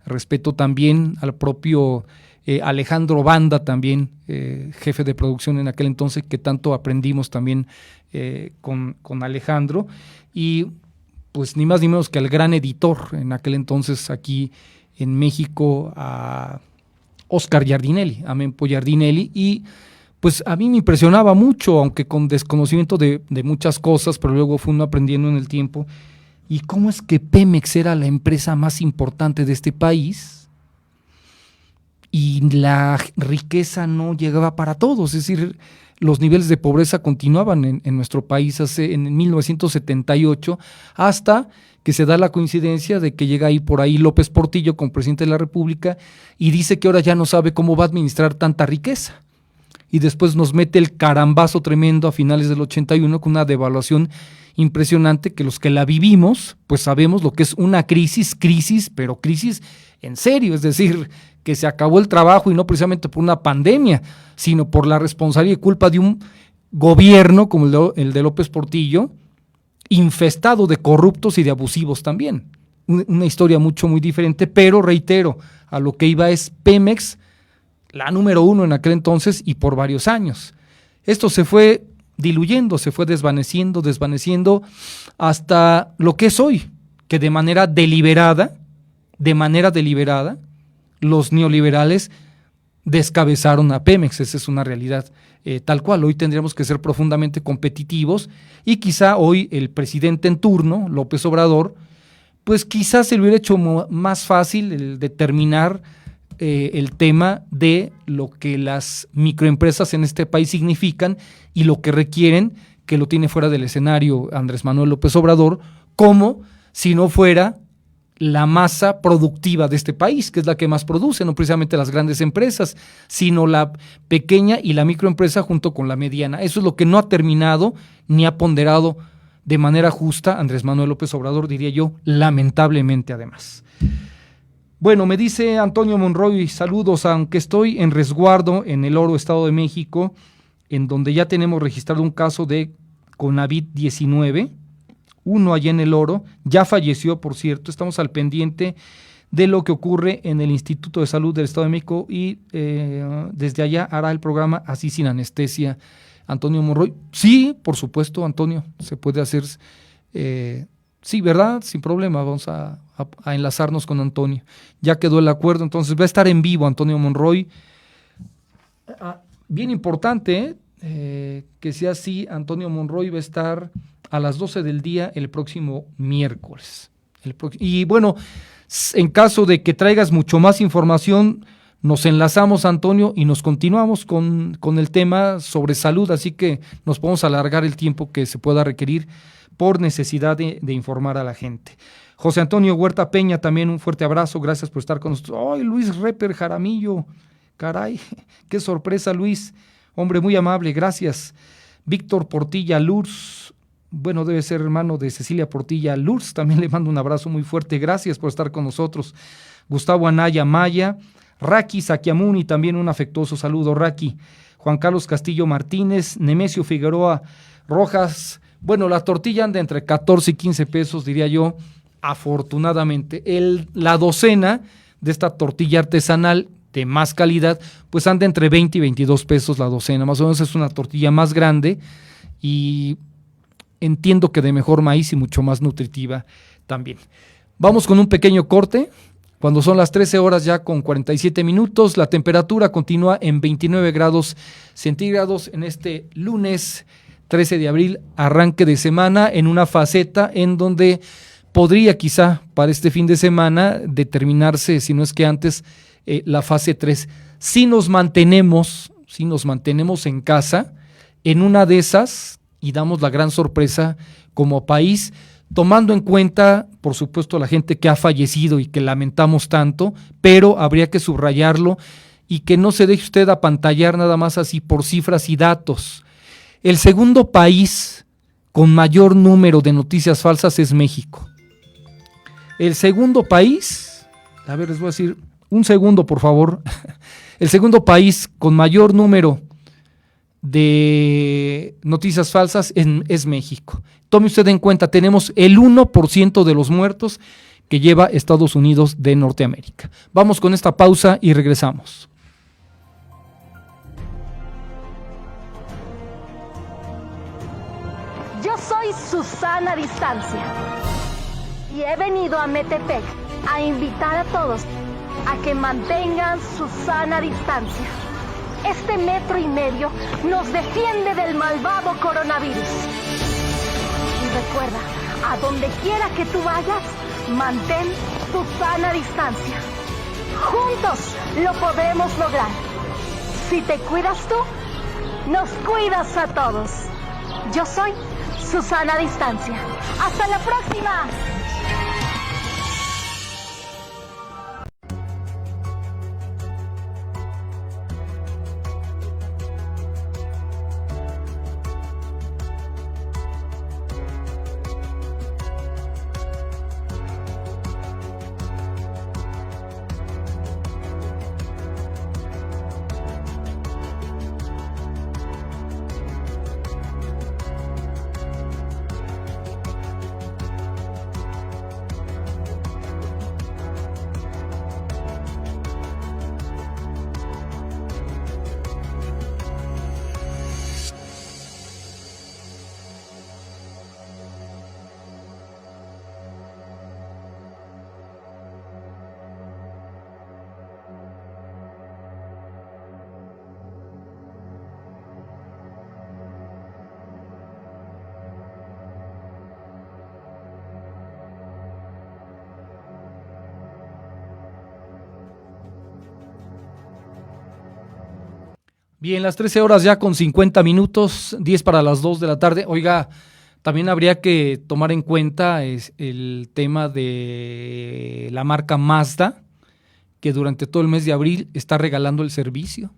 respeto, también al propio Alejandro Banda, también jefe de producción en aquel entonces, que tanto aprendimos también con Alejandro, y pues ni más ni menos que al gran editor en aquel entonces aquí en México, a Oscar Giardinelli, a Mempo Giardinelli, y pues a mí me impresionaba mucho, aunque con desconocimiento de muchas cosas, pero luego fue uno aprendiendo en el tiempo. ¿Y cómo es que Pemex era la empresa más importante de este país y la riqueza no llegaba para todos? Es decir, los niveles de pobreza continuaban en nuestro país en 1978, hasta que se da la coincidencia de que llega ahí por ahí López Portillo como presidente de la República y dice que ahora ya no sabe cómo va a administrar tanta riqueza. Y después nos mete el carambazo tremendo a finales del 81 con una devaluación impresionante que los que la vivimos, pues sabemos lo que es una crisis, pero crisis en serio, es decir, que se acabó el trabajo y no precisamente por una pandemia, sino por la responsabilidad y culpa de un gobierno como el de López Portillo, infestado de corruptos y de abusivos también. Una historia muy diferente, pero reitero, a lo que iba es Pemex, la número 1 en aquel entonces y por varios años. Esto se fue diluyendo, se fue desvaneciendo hasta lo que es hoy, que de manera deliberada, los neoliberales descabezaron a Pemex. Esa es una realidad tal cual. Hoy tendríamos que ser profundamente competitivos y quizá hoy el presidente en turno, López Obrador, pues quizás se le hubiera hecho más fácil el determinar el tema de lo que las microempresas en este país significan y lo que requieren, que lo tiene fuera del escenario Andrés Manuel López Obrador, como si no fuera la masa productiva de este país, que es la que más produce, no precisamente las grandes empresas, sino la pequeña y la microempresa junto con la mediana. Eso es lo que no ha terminado ni ha ponderado de manera justa Andrés Manuel López Obrador, diría yo, lamentablemente además. Bueno, me dice Antonio Monroy, saludos, aunque estoy en resguardo en El Oro, Estado de México, en donde ya tenemos registrado un caso de COVID-19, uno allá en El Oro, ya falleció, por cierto. Estamos al pendiente de lo que ocurre en el Instituto de Salud del Estado de México y desde allá hará el programa Así Sin Anestesia. Antonio Monroy, sí, por supuesto, Antonio, se puede hacer, sí, ¿verdad? Sin problema, vamos a enlazarnos con Antonio. Ya quedó el acuerdo, entonces va a estar en vivo Antonio Monroy. Bien importante, que sea así, Antonio Monroy va a estar a las 12 del día el próximo miércoles. Y bueno, en caso de que traigas mucho más información, nos enlazamos, Antonio, y nos continuamos con el tema sobre salud, así que nos podemos alargar el tiempo que se pueda requerir por necesidad de informar a la gente. José Antonio Huerta Peña, también un fuerte abrazo, gracias por estar con nosotros. ¡Ay, Luis Reper Jaramillo! Caray, qué sorpresa, Luis. Hombre muy amable, gracias. Víctor Portilla Lurs, bueno, debe ser hermano de Cecilia Portilla Lurs, también le mando un abrazo muy fuerte, gracias por estar con nosotros. Gustavo Anaya Maya, Raki Saquiamuni, también un afectuoso saludo, Raki. Juan Carlos Castillo Martínez, Nemesio Figueroa Rojas. Bueno, la tortilla anda entre 14 y 15 pesos, diría yo, afortunadamente. La docena de esta tortilla artesanal de más calidad, pues anda entre 20 y 22 pesos la docena. Más o menos es una tortilla más grande y entiendo que de mejor maíz y mucho más nutritiva también. Vamos con un pequeño corte. Cuando son las 13 horas ya con 47 minutos, la temperatura continúa en 29 grados centígrados en este lunes 13 de abril, arranque de semana, en una faceta en donde podría quizá para este fin de semana determinarse, si no es que antes, la fase 3. Si nos mantenemos en casa, en una de esas, y damos la gran sorpresa como país, tomando en cuenta, por supuesto, la gente que ha fallecido y que lamentamos tanto, pero habría que subrayarlo y que no se deje usted apantallar nada más así por cifras y datos. El segundo país con mayor número de noticias falsas es México. El segundo país, a ver, les voy a decir, un segundo por favor, el segundo país con mayor número de noticias falsas es México. Tome usted en cuenta, tenemos el 1% de los muertos que lleva Estados Unidos de Norteamérica. Vamos con esta pausa y regresamos.
Yo soy Susana Distancia y he venido a Metepec a invitar a todos a que mantengan su sana distancia. Este 1,5 metros nos defiende del malvado coronavirus. Y recuerda, a donde quiera que tú vayas, mantén tu sana distancia. Juntos lo podemos lograr. Si te cuidas tú, nos cuidas a todos. Yo soy Susana Distancia. ¡Hasta la próxima!
Bien, las 13 horas ya con 50 minutos, 10 para las 2 de la tarde. Oiga, también habría que tomar en cuenta el tema de la marca Mazda, que durante todo el mes de abril está regalando el servicio.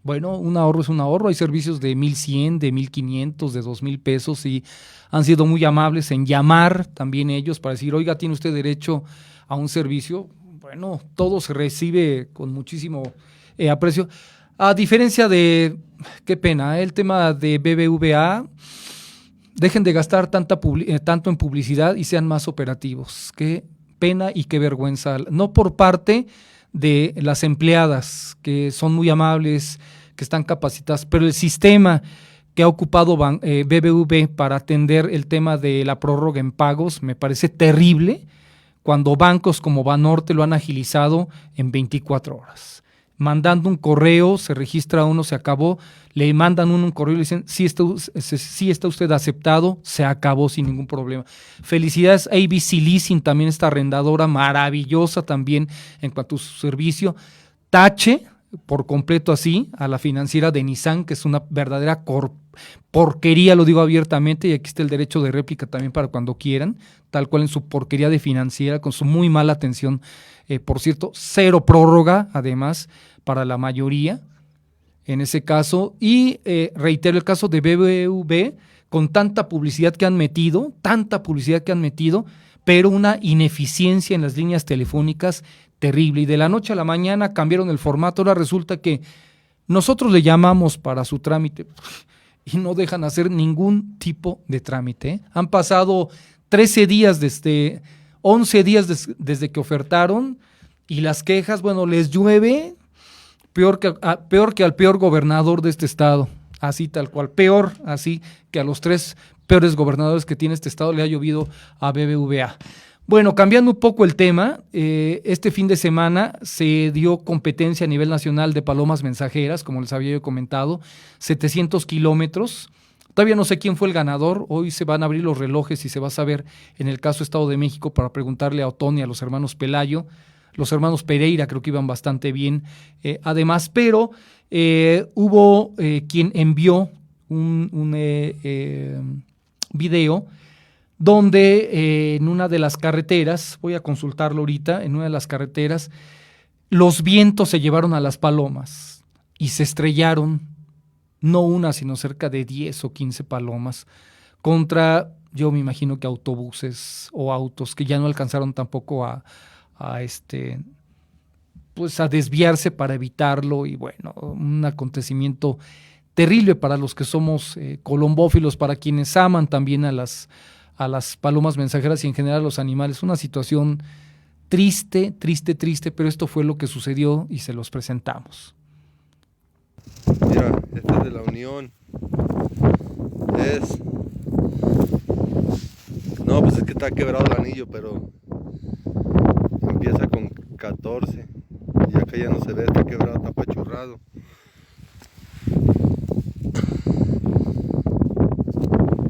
Bueno, un ahorro es un ahorro. Hay servicios de 1,100, de 1,500, de 2,000 pesos y han sido muy amables en llamar también ellos para decir, oiga, ¿tiene usted derecho a un servicio? Bueno, todo se recibe con muchísimo aprecio. A diferencia de, qué pena, el tema de BBVA, dejen de gastar tanto en publicidad y sean más operativos. Qué pena y qué vergüenza. No por parte de las empleadas, que son muy amables, que están capacitadas, pero el sistema que ha ocupado BBV para atender el tema de la prórroga en pagos me parece terrible, cuando bancos como Banorte lo han agilizado en 24 horas. Mandando un correo, se registra uno, se acabó, le mandan un correo y le dicen, sí está usted aceptado, se acabó sin ningún problema. Felicidades a ABC Leasing, también esta arrendadora maravillosa también en cuanto a su servicio. Tache por completo así a la financiera de Nissan, que es una verdadera porquería, lo digo abiertamente, y aquí está el derecho de réplica también para cuando quieran, tal cual en su porquería de financiera, con su muy mala atención, por cierto, cero prórroga, además, para la mayoría, en ese caso, y reitero el caso de BBV, con tanta publicidad que han metido, pero una ineficiencia en las líneas telefónicas terrible, y de la noche a la mañana cambiaron el formato. Ahora resulta que nosotros le llamamos para su trámite y no dejan hacer ningún tipo de trámite. Han pasado 13 días 11 días desde que ofertaron, y las quejas, bueno, les llueve peor que al peor gobernador de este estado, así tal cual, peor así que a los 3 peores gobernadores que tiene este estado le ha llovido a BBVA. Bueno, cambiando un poco el tema, este fin de semana se dio competencia a nivel nacional de palomas mensajeras, como les había yo comentado, 700 kilómetros. Todavía no sé quién fue el ganador, hoy se van a abrir los relojes y se va a saber en el caso Estado de México para preguntarle a Otón y a los hermanos Pelayo. Los hermanos Pereira creo que iban bastante bien, además, pero hubo quien envió un video donde en una de las carreteras, voy a consultarlo ahorita, en una de las carreteras, los vientos se llevaron a las palomas y se estrellaron, no una, sino cerca de 10 o 15 palomas, contra, yo me imagino que autobuses o autos que ya no alcanzaron tampoco a desviarse para evitarlo, y bueno, un acontecimiento terrible para los que somos colombófilos, para quienes aman también a las palomas mensajeras y en general a los animales. Una situación triste, pero esto fue lo que sucedió y se los presentamos.
Mira, este es de la Unión. No, pues es que está quebrado el anillo, pero empieza con 14 y acá ya no se ve, está quebrado, está apachurrado. quebrado.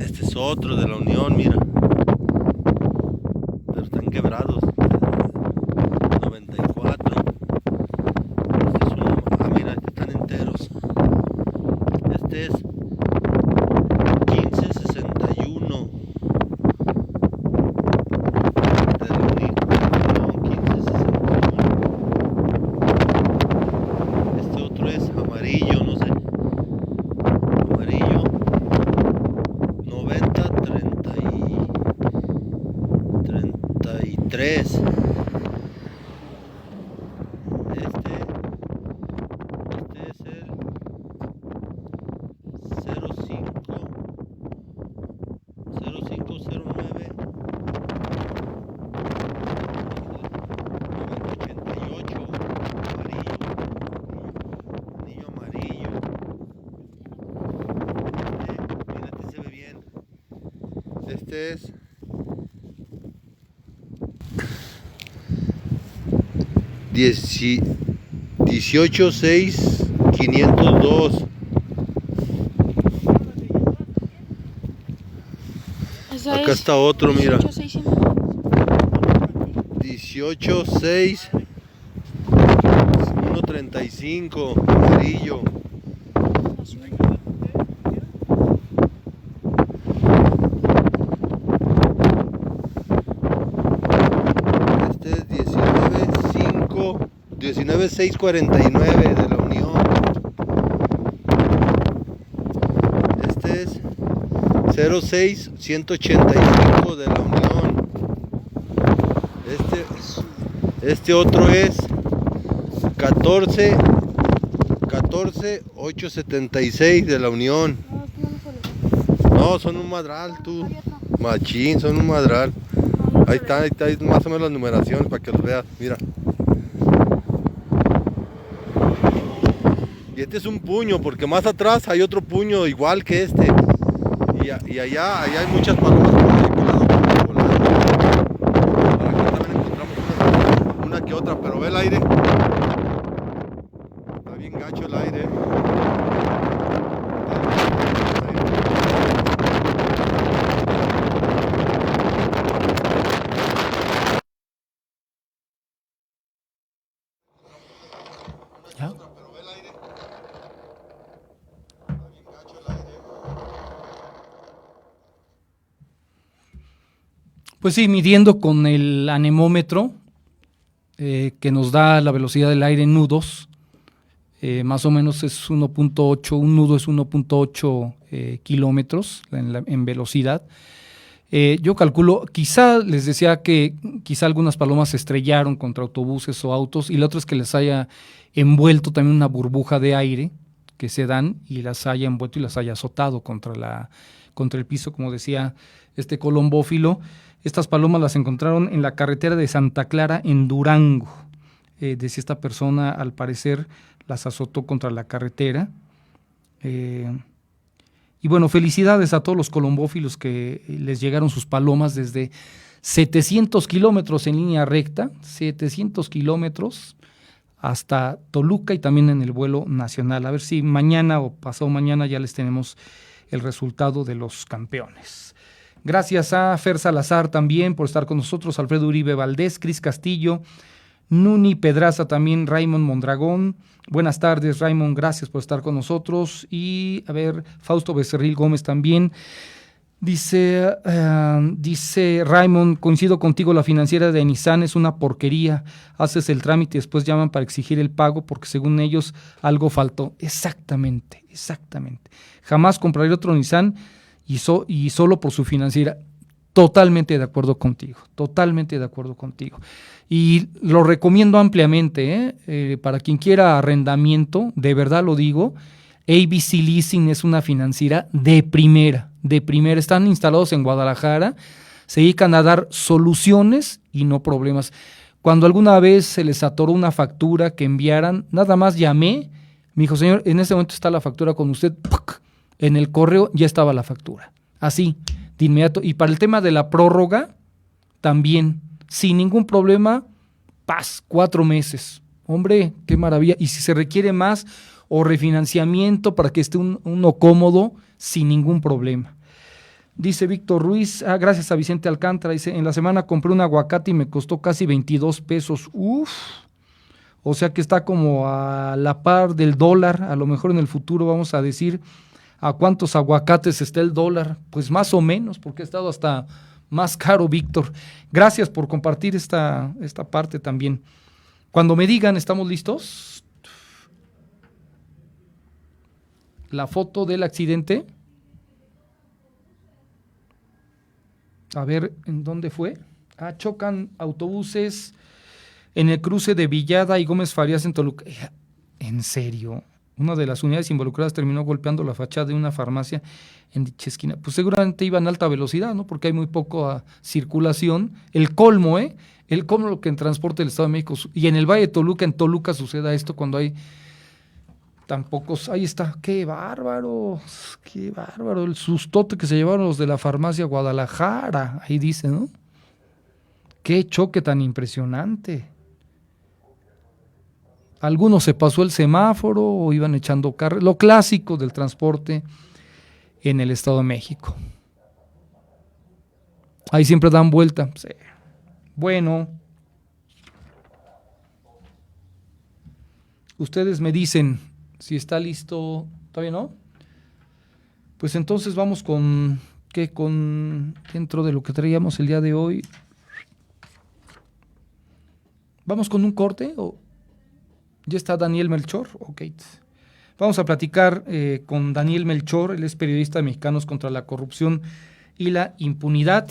Este es otro de la Unión, mira. Pero están quebrados. 94. Este es uno. Ah, mira, estos están enteros. Este es 1561. De la Unión 1561. Este otro es amarillo, no sé. Amarillo. 33. Este es el 0509 9088 amarillo, anillo amarillo. Mira, este se ve bien. Este es 186,502. Acá está otro, mira. 186,135 amarillo. Este es 19649 de la Unión. Este es 06185 de la Unión. Este otro es 14876 de la Unión. No, son un madral, tú. Machín, son un madral. Ahí está más o menos las numeraciones para que los veas, mira. Y este es un puño, porque más atrás hay otro puño igual que este. Y allá hay muchas palomas por ahí volando. Por acá también encontramos una que otra, pero ve el aire. Está bien gacho el aire.
¿Ya? Pues sí, midiendo con el anemómetro que nos da la velocidad del aire en nudos, más o menos es 1.8, un nudo es 1.8 kilómetros en velocidad. Yo calculo, quizá les decía que quizá algunas palomas se estrellaron contra autobuses o autos, y la otra es que les haya envuelto también una burbuja de aire que se dan y las haya envuelto y las haya azotado contra el piso, como decía este colombófilo. Estas palomas las encontraron en la carretera de Santa Clara en Durango. Decía esta persona, al parecer las azotó contra la carretera. Y bueno, felicidades a todos los colombófilos que les llegaron sus palomas desde 700 kilómetros en línea recta, 700 kilómetros hasta Toluca y también en el vuelo nacional. A ver si mañana o pasado mañana ya les tenemos el resultado de los campeones. Gracias a Fer Salazar también por estar con nosotros, Alfredo Uribe Valdés, Cris Castillo, Nuni Pedraza también, Raymond Mondragón. Buenas tardes, Raymond, gracias por estar con nosotros. Y a ver, Fausto Becerril Gómez también. Dice Raymond, coincido contigo, la financiera de Nissan es una porquería. Haces el trámite y después llaman para exigir el pago porque según ellos algo faltó. Exactamente. Jamás compraré otro Nissan y solo por su financiera. Totalmente de acuerdo contigo. Y lo recomiendo ampliamente, para quien quiera arrendamiento, de verdad lo digo, ABC Leasing es una financiera de primera. Están instalados en Guadalajara, se dedican a dar soluciones y no problemas. Cuando alguna vez se les atoró una factura que enviaran, nada más llamé, me dijo, señor, en este momento está la factura con usted, ¡puc! En el correo ya estaba la factura, así, de inmediato. Y para el tema de la prórroga, también, sin ningún problema, paz, 4 meses, Hombre, qué maravilla. Y si se requiere más o refinanciamiento para que esté uno cómodo, sin ningún problema. Dice Víctor Ruiz, gracias a Vicente Alcántara, dice, en la semana compré un aguacate y me costó casi 22 pesos. Uf, o sea que está como a la par del dólar. A lo mejor en el futuro vamos a decir a cuántos aguacates está el dólar. Pues más o menos, porque ha estado hasta más caro, Víctor. Gracias por compartir esta parte también. Cuando me digan, ¿estamos listos? La foto del accidente. A ver, ¿en dónde fue? Chocan autobuses en el cruce de Villada y Gómez Farías en Toluca. ¿En serio? Una de las unidades involucradas terminó golpeando la fachada de una farmacia en dicha esquina. Pues seguramente iban a alta velocidad, ¿no? Porque hay muy poca circulación. El colmo, El colmo lo que en transporte del Estado de México. Y en el Valle de Toluca, en Toluca suceda esto cuando hay tan pocos. Ahí está. ¡Qué bárbaro! ¡Qué bárbaro! El sustote que se llevaron los de la farmacia Guadalajara. Ahí dice, ¿no? ¡Qué choque tan impresionante! Algunos se pasó el semáforo o iban echando carro, lo clásico del transporte en el Estado de México. Ahí siempre dan vuelta. Sí. Bueno, ustedes me dicen si está listo. ¿Todavía no? Pues entonces vamos con dentro de lo que traíamos el día de hoy. ¿Vamos con un corte o...? ¿Ya está Daniel Melchor? Ok. Vamos a platicar con Daniel Melchor, él es periodista de Mexicanos contra la Corrupción y la Impunidad.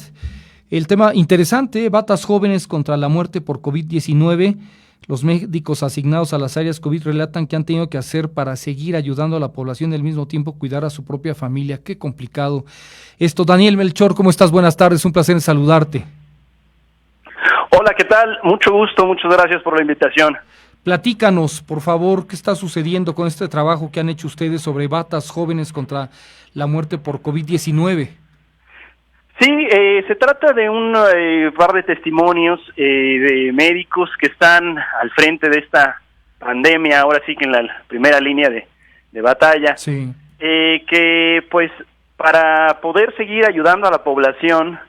El tema interesante, batas jóvenes contra la muerte por COVID-19. Los médicos asignados a las áreas COVID relatan que han tenido que hacer para seguir ayudando a la población y al mismo tiempo cuidar a su propia familia. Qué complicado esto. Daniel Melchor, ¿cómo estás? Buenas tardes, un placer en saludarte.
Hola, ¿qué tal? Mucho gusto, muchas gracias por la invitación.
Platícanos, por favor, qué está sucediendo con este trabajo que han hecho ustedes sobre batas jóvenes contra la muerte por COVID-19.
Sí, se trata de un par de testimonios de médicos que están al frente de esta pandemia, ahora sí que en la primera línea de batalla,
sí.
Que pues para poder seguir ayudando a la población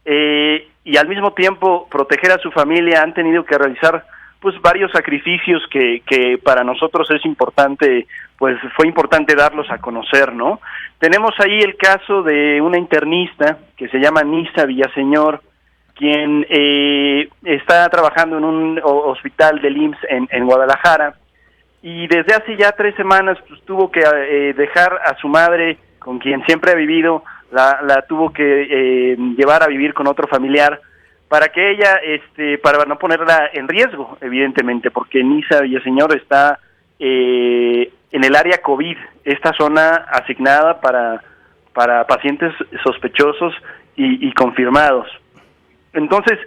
y al mismo tiempo proteger a su familia han tenido que realizar pues varios sacrificios que para nosotros es importante, pues fue importante darlos a conocer, ¿no? Tenemos ahí el caso de una internista que se llama Nisa Villaseñor, quien está trabajando en un hospital del IMSS en Guadalajara, y desde hace ya 3 semanas pues tuvo que dejar a su madre, con quien siempre ha vivido, la tuvo que llevar a vivir con otro familiar, para que ella, para no ponerla en riesgo, evidentemente, porque Nisa Villaseñor está en el área COVID, esta zona asignada para pacientes sospechosos y confirmados. Entonces,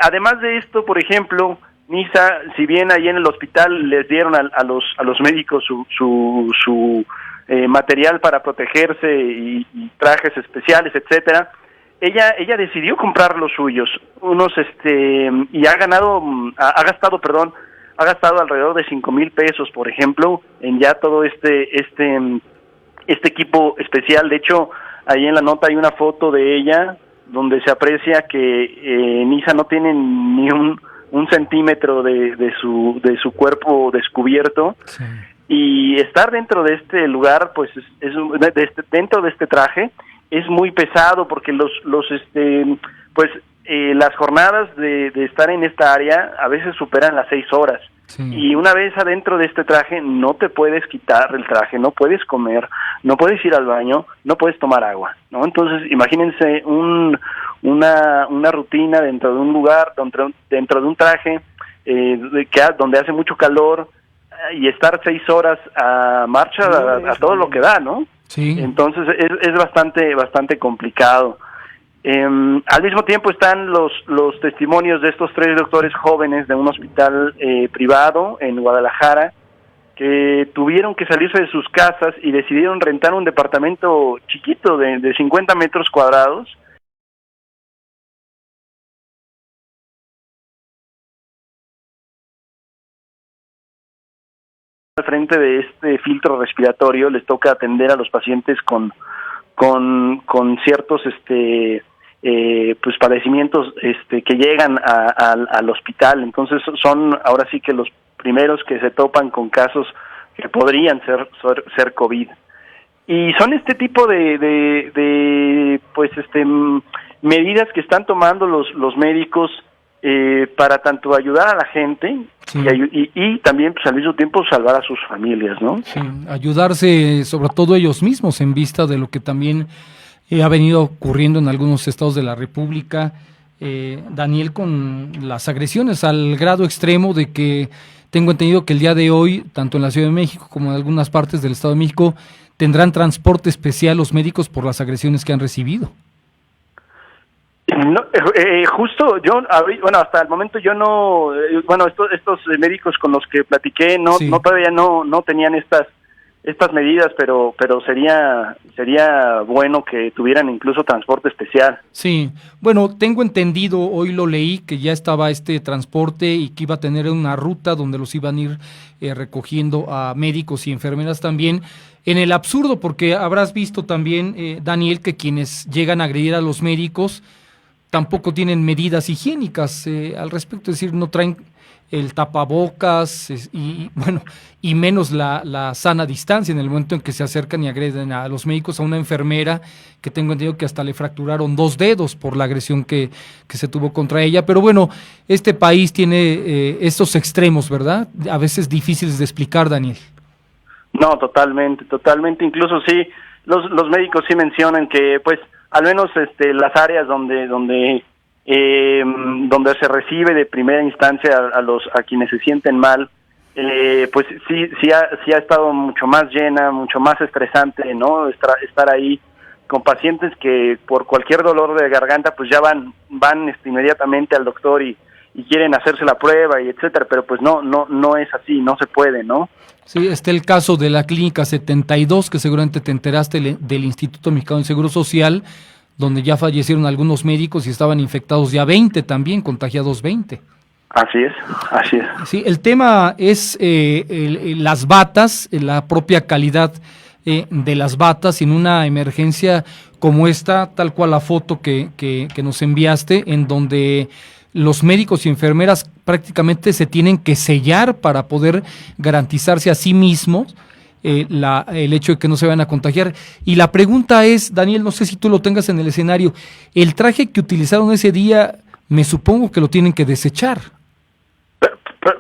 además de esto, por ejemplo, Nisa, si bien ahí en el hospital les dieron a los médicos su material para protegerse y trajes especiales, etcétera, ella decidió comprar los suyos, y ha gastado alrededor de 5,000 pesos, por ejemplo, en ya todo este equipo especial. De hecho, ahí en la nota hay una foto de ella donde se aprecia que Nisa no tiene ni un centímetro de su cuerpo descubierto. Sí. Y estar dentro de este lugar, pues dentro de este traje, es muy pesado porque las jornadas de estar en esta área a veces superan las 6 horas. Sí. Y una vez adentro de este traje no te puedes quitar el traje, no puedes comer, no puedes ir al baño, no puedes tomar agua, ¿no? Entonces imagínense una rutina dentro de un lugar, dentro de un traje donde hace mucho calor, y estar 6 horas a marcha a todo lo que da, ¿no?
Sí.
Entonces es bastante complicado. Al mismo tiempo están los testimonios de estos 3 doctores jóvenes de un hospital privado en Guadalajara que tuvieron que salirse de sus casas y decidieron rentar un departamento chiquito de 50 metros cuadrados frente de este filtro respiratorio les toca atender a los pacientes con ciertos pues padecimientos que llegan al hospital. Entonces son ahora sí que los primeros que se topan con casos que podrían ser COVID. Y son este tipo de medidas que están tomando los médicos para tanto ayudar a la gente, sí, y también pues al mismo tiempo salvar a sus familias, ¿no?
Sí, ayudarse sobre todo ellos mismos en vista de lo que también ha venido ocurriendo en algunos estados de la República, Daniel, con las agresiones al grado extremo de que tengo entendido que el día de hoy, tanto en la Ciudad de México como en algunas partes del Estado de México, tendrán transporte especial los médicos por las agresiones que han recibido.
No, justo yo, hasta el momento yo no, estos médicos con los que platiqué todavía no tenían estas medidas, pero sería bueno que tuvieran incluso transporte especial.
Sí, bueno, tengo entendido, hoy lo leí, que ya estaba este transporte y que iba a tener una ruta donde los iban a ir recogiendo a médicos y enfermeras también, en el absurdo, porque habrás visto también, Daniel, que quienes llegan a agredir a los médicos tampoco tienen medidas higiénicas al respecto, es decir, no traen el tapabocas y menos la sana distancia en el momento en que se acercan y agreden a los médicos, a una enfermera que tengo entendido que hasta le fracturaron 2 dedos por la agresión que se tuvo contra ella. Pero bueno, este país tiene estos extremos, ¿verdad? A veces difíciles de explicar, Daniel. No,
totalmente, incluso sí, los médicos sí mencionan que pues al menos las áreas donde se recibe de primera instancia a quienes se sienten mal, pues sí ha estado mucho más llena, mucho más estresante, ¿no? Estar ahí con pacientes que por cualquier dolor de garganta pues ya van inmediatamente al doctor y quieren hacerse la prueba y etcétera, pero pues no es así, no se puede, ¿no?
Sí, está el caso de la Clínica 72, que seguramente te enteraste, del Instituto Mexicano del Seguro Social, donde ya fallecieron algunos médicos y estaban infectados ya 20 también, contagiados 20.
Así es.
Sí, el tema es las batas, la propia calidad de las batas en una emergencia como esta, tal cual la foto que nos enviaste, en donde los médicos y enfermeras prácticamente se tienen que sellar para poder garantizarse a sí mismos el hecho de que no se van a contagiar. Y la pregunta es, Daniel, no sé si tú lo tengas en el escenario, el traje que utilizaron ese día, me supongo que lo tienen que desechar.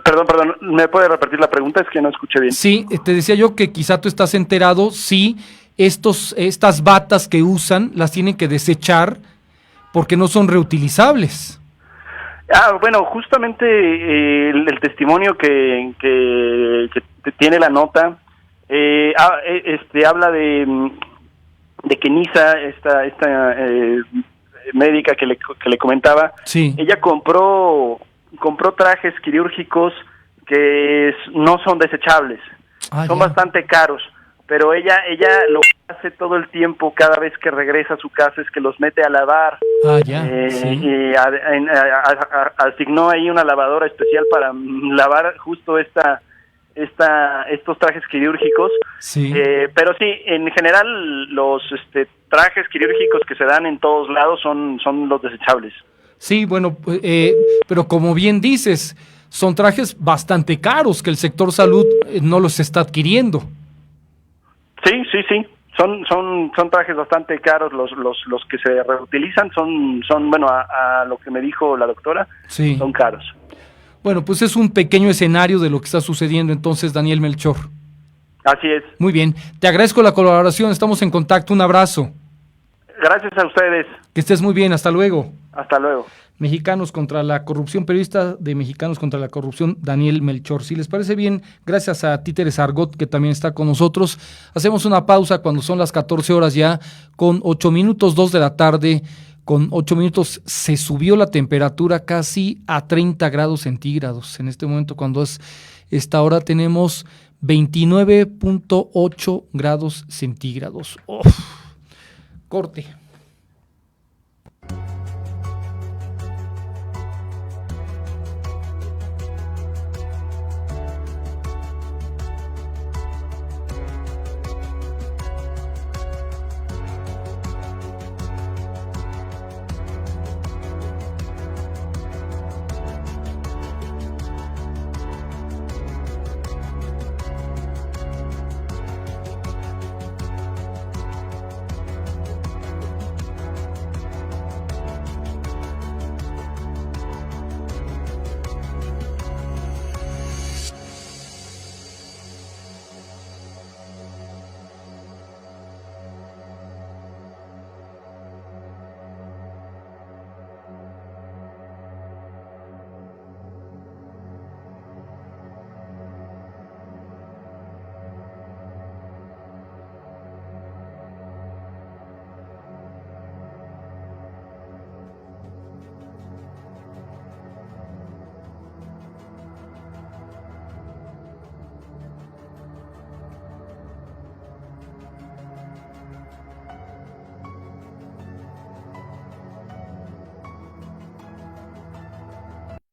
Perdón, ¿me puede repetir la pregunta? Es que no escuché bien.
Sí, te decía yo que quizá tú estás enterado si estas batas que usan las tienen que desechar porque no son reutilizables.
Bueno, justamente el testimonio que tiene la nota habla de que Nisa, esta médica que le comentaba, sí, ella compró trajes quirúrgicos que no son desechables, son bastante caros, pero ella lo que hace todo el tiempo, cada vez que regresa a su casa, es que los mete a lavar. Sí. Y asignó ahí una lavadora especial para lavar justo estos trajes quirúrgicos. Sí. Pero sí, en general los trajes quirúrgicos que se dan en todos lados son los desechables.
Sí, bueno, pero como bien dices, son trajes bastante caros que el sector salud no los está adquiriendo.
Sí. Son trajes bastante caros los que se reutilizan, son bueno, a lo que me dijo la doctora, sí, son caros.
Bueno, pues es un pequeño escenario de lo que está sucediendo entonces, Daniel Melchor.
Así es.
Muy bien, te agradezco la colaboración, estamos en contacto, un abrazo.
Gracias a ustedes.
Que estés muy bien, hasta luego.
Hasta luego.
Mexicanos contra la Corrupción, periodista de Mexicanos contra la Corrupción, Daniel Melchor. Si les parece bien, gracias a Títeres Argot, que también está con nosotros. Hacemos una pausa cuando son las 14 horas ya, con 8 minutos, 2 de la tarde. Con 8 minutos se subió la temperatura casi a 30 grados centígrados. En este momento, cuando es esta hora, tenemos 29.8 grados centígrados. ¡Uf! Corte.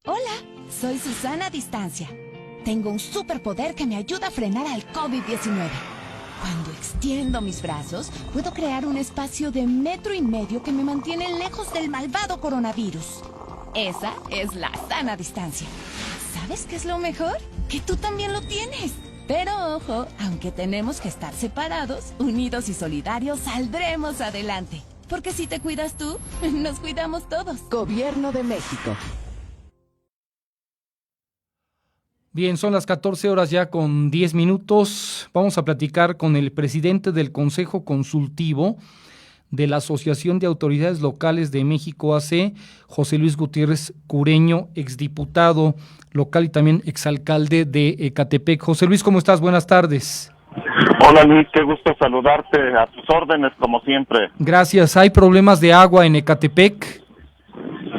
Hola, soy Susana Distancia. Tengo un superpoder que me ayuda a frenar al COVID-19. Cuando extiendo mis brazos, puedo crear un espacio de 1,5 metros que me mantiene lejos del malvado coronavirus. Esa es la sana distancia. ¿Sabes qué es lo mejor? Que tú también lo tienes. Pero ojo, aunque tenemos que estar separados, unidos y solidarios, saldremos adelante. Porque si te cuidas tú, nos cuidamos todos.
Gobierno de México.
Bien, son las 14 horas ya con 10 minutos. Vamos a platicar con el presidente del Consejo Consultivo de la Asociación de Autoridades Locales de México AC, José Luis Gutiérrez Cureño, exdiputado local y también exalcalde de Ecatepec. José Luis, ¿cómo estás? Buenas tardes.
Hola Luis, qué gusto saludarte, a tus órdenes como siempre.
Gracias. ¿Hay problemas de agua en Ecatepec?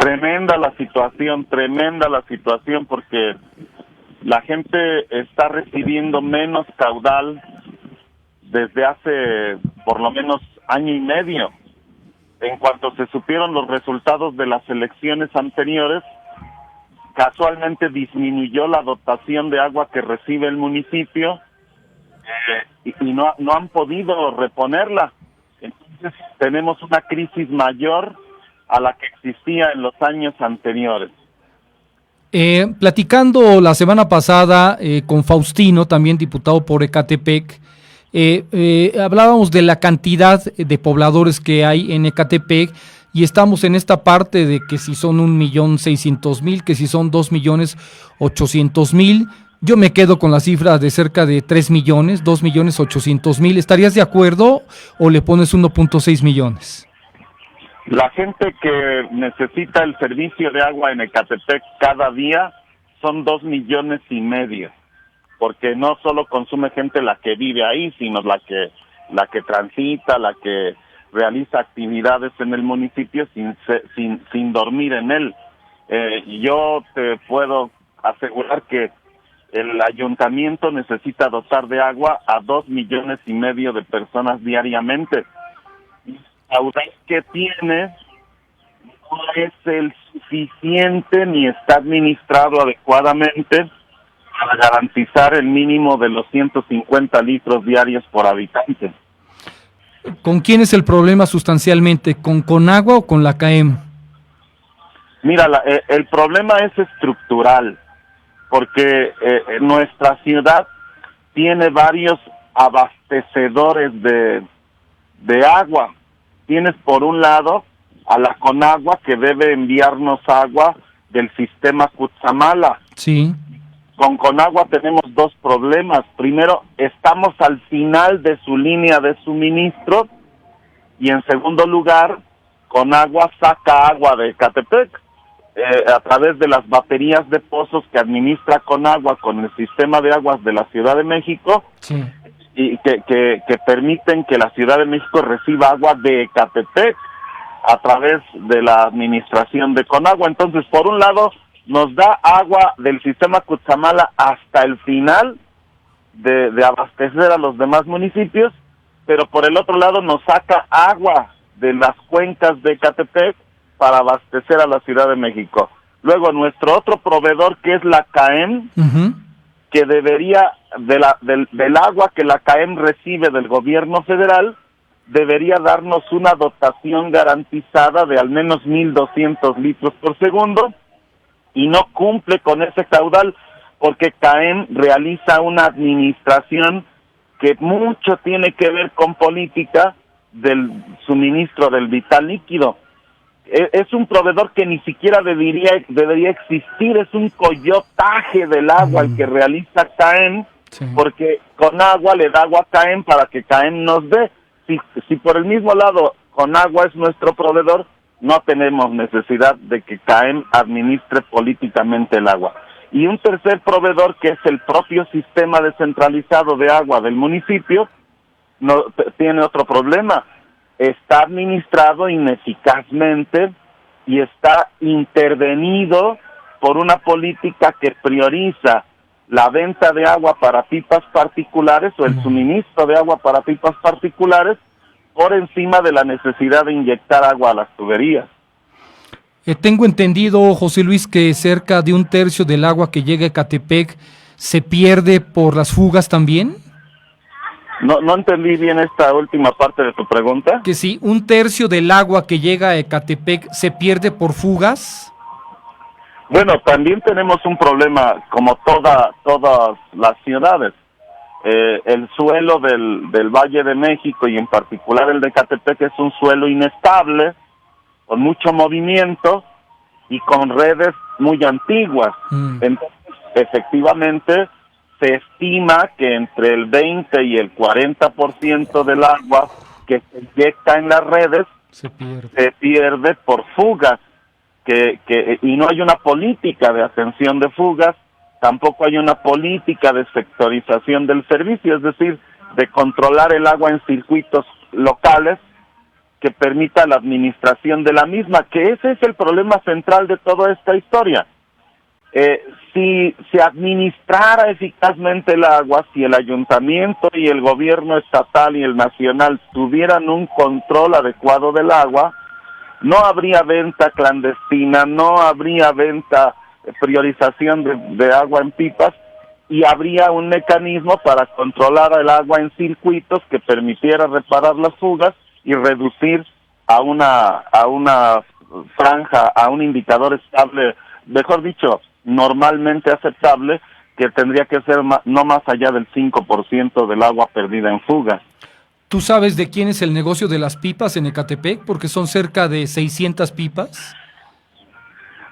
Tremenda la situación porque la gente está recibiendo menos caudal desde hace por lo menos año y medio. En cuanto se supieron los resultados de las elecciones anteriores, casualmente disminuyó la dotación de agua que recibe el municipio y no han podido reponerla. Entonces tenemos una crisis mayor a la que existía en los años anteriores.
Platicando la semana pasada con Faustino, también diputado por Ecatepec, hablábamos de la cantidad de pobladores que hay en Ecatepec y estamos en esta parte de que si son 1,600,000, que si son 2,800,000. Yo me quedo con la cifra de cerca de 3 millones, 2,800,000. ¿Estarías de acuerdo o le pones 1,6 millones?
La gente que necesita el servicio de agua en Ecatepec cada día son 2,5 millones, porque no solo consume gente la que vive ahí, sino la que transita, la que realiza actividades en el municipio sin dormir en él. Yo te puedo asegurar que el ayuntamiento necesita dotar de agua a 2,5 millones de personas diariamente. El caudal que tiene no es el suficiente ni está administrado adecuadamente para garantizar el mínimo de los 150 litros diarios por habitante.
¿Con quién es el problema sustancialmente? ¿Con Conagua o con la CAEM?
Mira, el problema es estructural, porque nuestra ciudad tiene varios abastecedores de agua. Tienes por un lado a la Conagua, que debe enviarnos agua del sistema Cutzamala.
Sí.
Con Conagua tenemos dos problemas. Primero, estamos al final de su línea de suministro, y en segundo lugar, Conagua saca agua de Ecatepec a través de las baterías de pozos que administra Conagua con el sistema de aguas de la Ciudad de México.
Sí.
Y que permiten que la Ciudad de México reciba agua de Ecatepec a través de la administración de Conagua. Entonces, por un lado, nos da agua del sistema Cutzamala hasta el final de abastecer a los demás municipios, pero por el otro lado nos saca agua de las cuencas de Ecatepec para abastecer a la Ciudad de México. Luego, nuestro otro proveedor, que es la CAEM, que debería, del agua que la CAEM recibe del gobierno federal, debería darnos una dotación garantizada de al menos 1,200 litros por segundo, y no cumple con ese caudal porque CAEM realiza una administración que mucho tiene que ver con política del suministro del vital líquido. Es un proveedor que ni siquiera debería existir, es un coyotaje del agua el que realiza CAEM, sí, porque Conagua le da agua a CAEM para que CAEM nos dé. Si por el mismo lado Conagua es nuestro proveedor, no tenemos necesidad de que CAEM administre políticamente el agua. Y un tercer proveedor, que es el propio sistema descentralizado de agua del municipio, no tiene otro problema. Está administrado ineficazmente y está intervenido por una política que prioriza la venta de agua para pipas particulares o el suministro de agua para pipas particulares por encima de la necesidad de inyectar agua a las tuberías.
Tengo entendido, José Luis, que cerca de un tercio del agua que llega a Ecatepec se pierde por las fugas también.
No entendí bien esta última parte de tu pregunta.
Que sí, un tercio del agua que llega a Ecatepec se pierde por fugas.
Bueno, también tenemos un problema, como todas las ciudades. El suelo del Valle de México, y en particular el de Ecatepec, es un suelo inestable, con mucho movimiento y con redes muy antiguas. Entonces, efectivamente, se estima que entre el 20 y el 40% del agua que se inyecta en las redes se pierde por fugas, y no hay una política de atención de fugas, tampoco hay una política de sectorización del servicio, es decir, de controlar el agua en circuitos locales que permita la administración de la misma, que ese es el problema central de toda esta historia. Si se administrara eficazmente el agua, si el ayuntamiento y el gobierno estatal y el nacional tuvieran un control adecuado del agua, no habría venta clandestina, no habría priorización de agua en pipas, y habría un mecanismo para controlar el agua en circuitos que permitiera reparar las fugas y reducir a una franja, a un indicador estable, mejor dicho, normalmente aceptable, que tendría que ser no más allá del 5% del agua perdida en fugas.
¿Tú sabes de quién es el negocio de las pipas en Ecatepec? Porque son cerca de 600 pipas.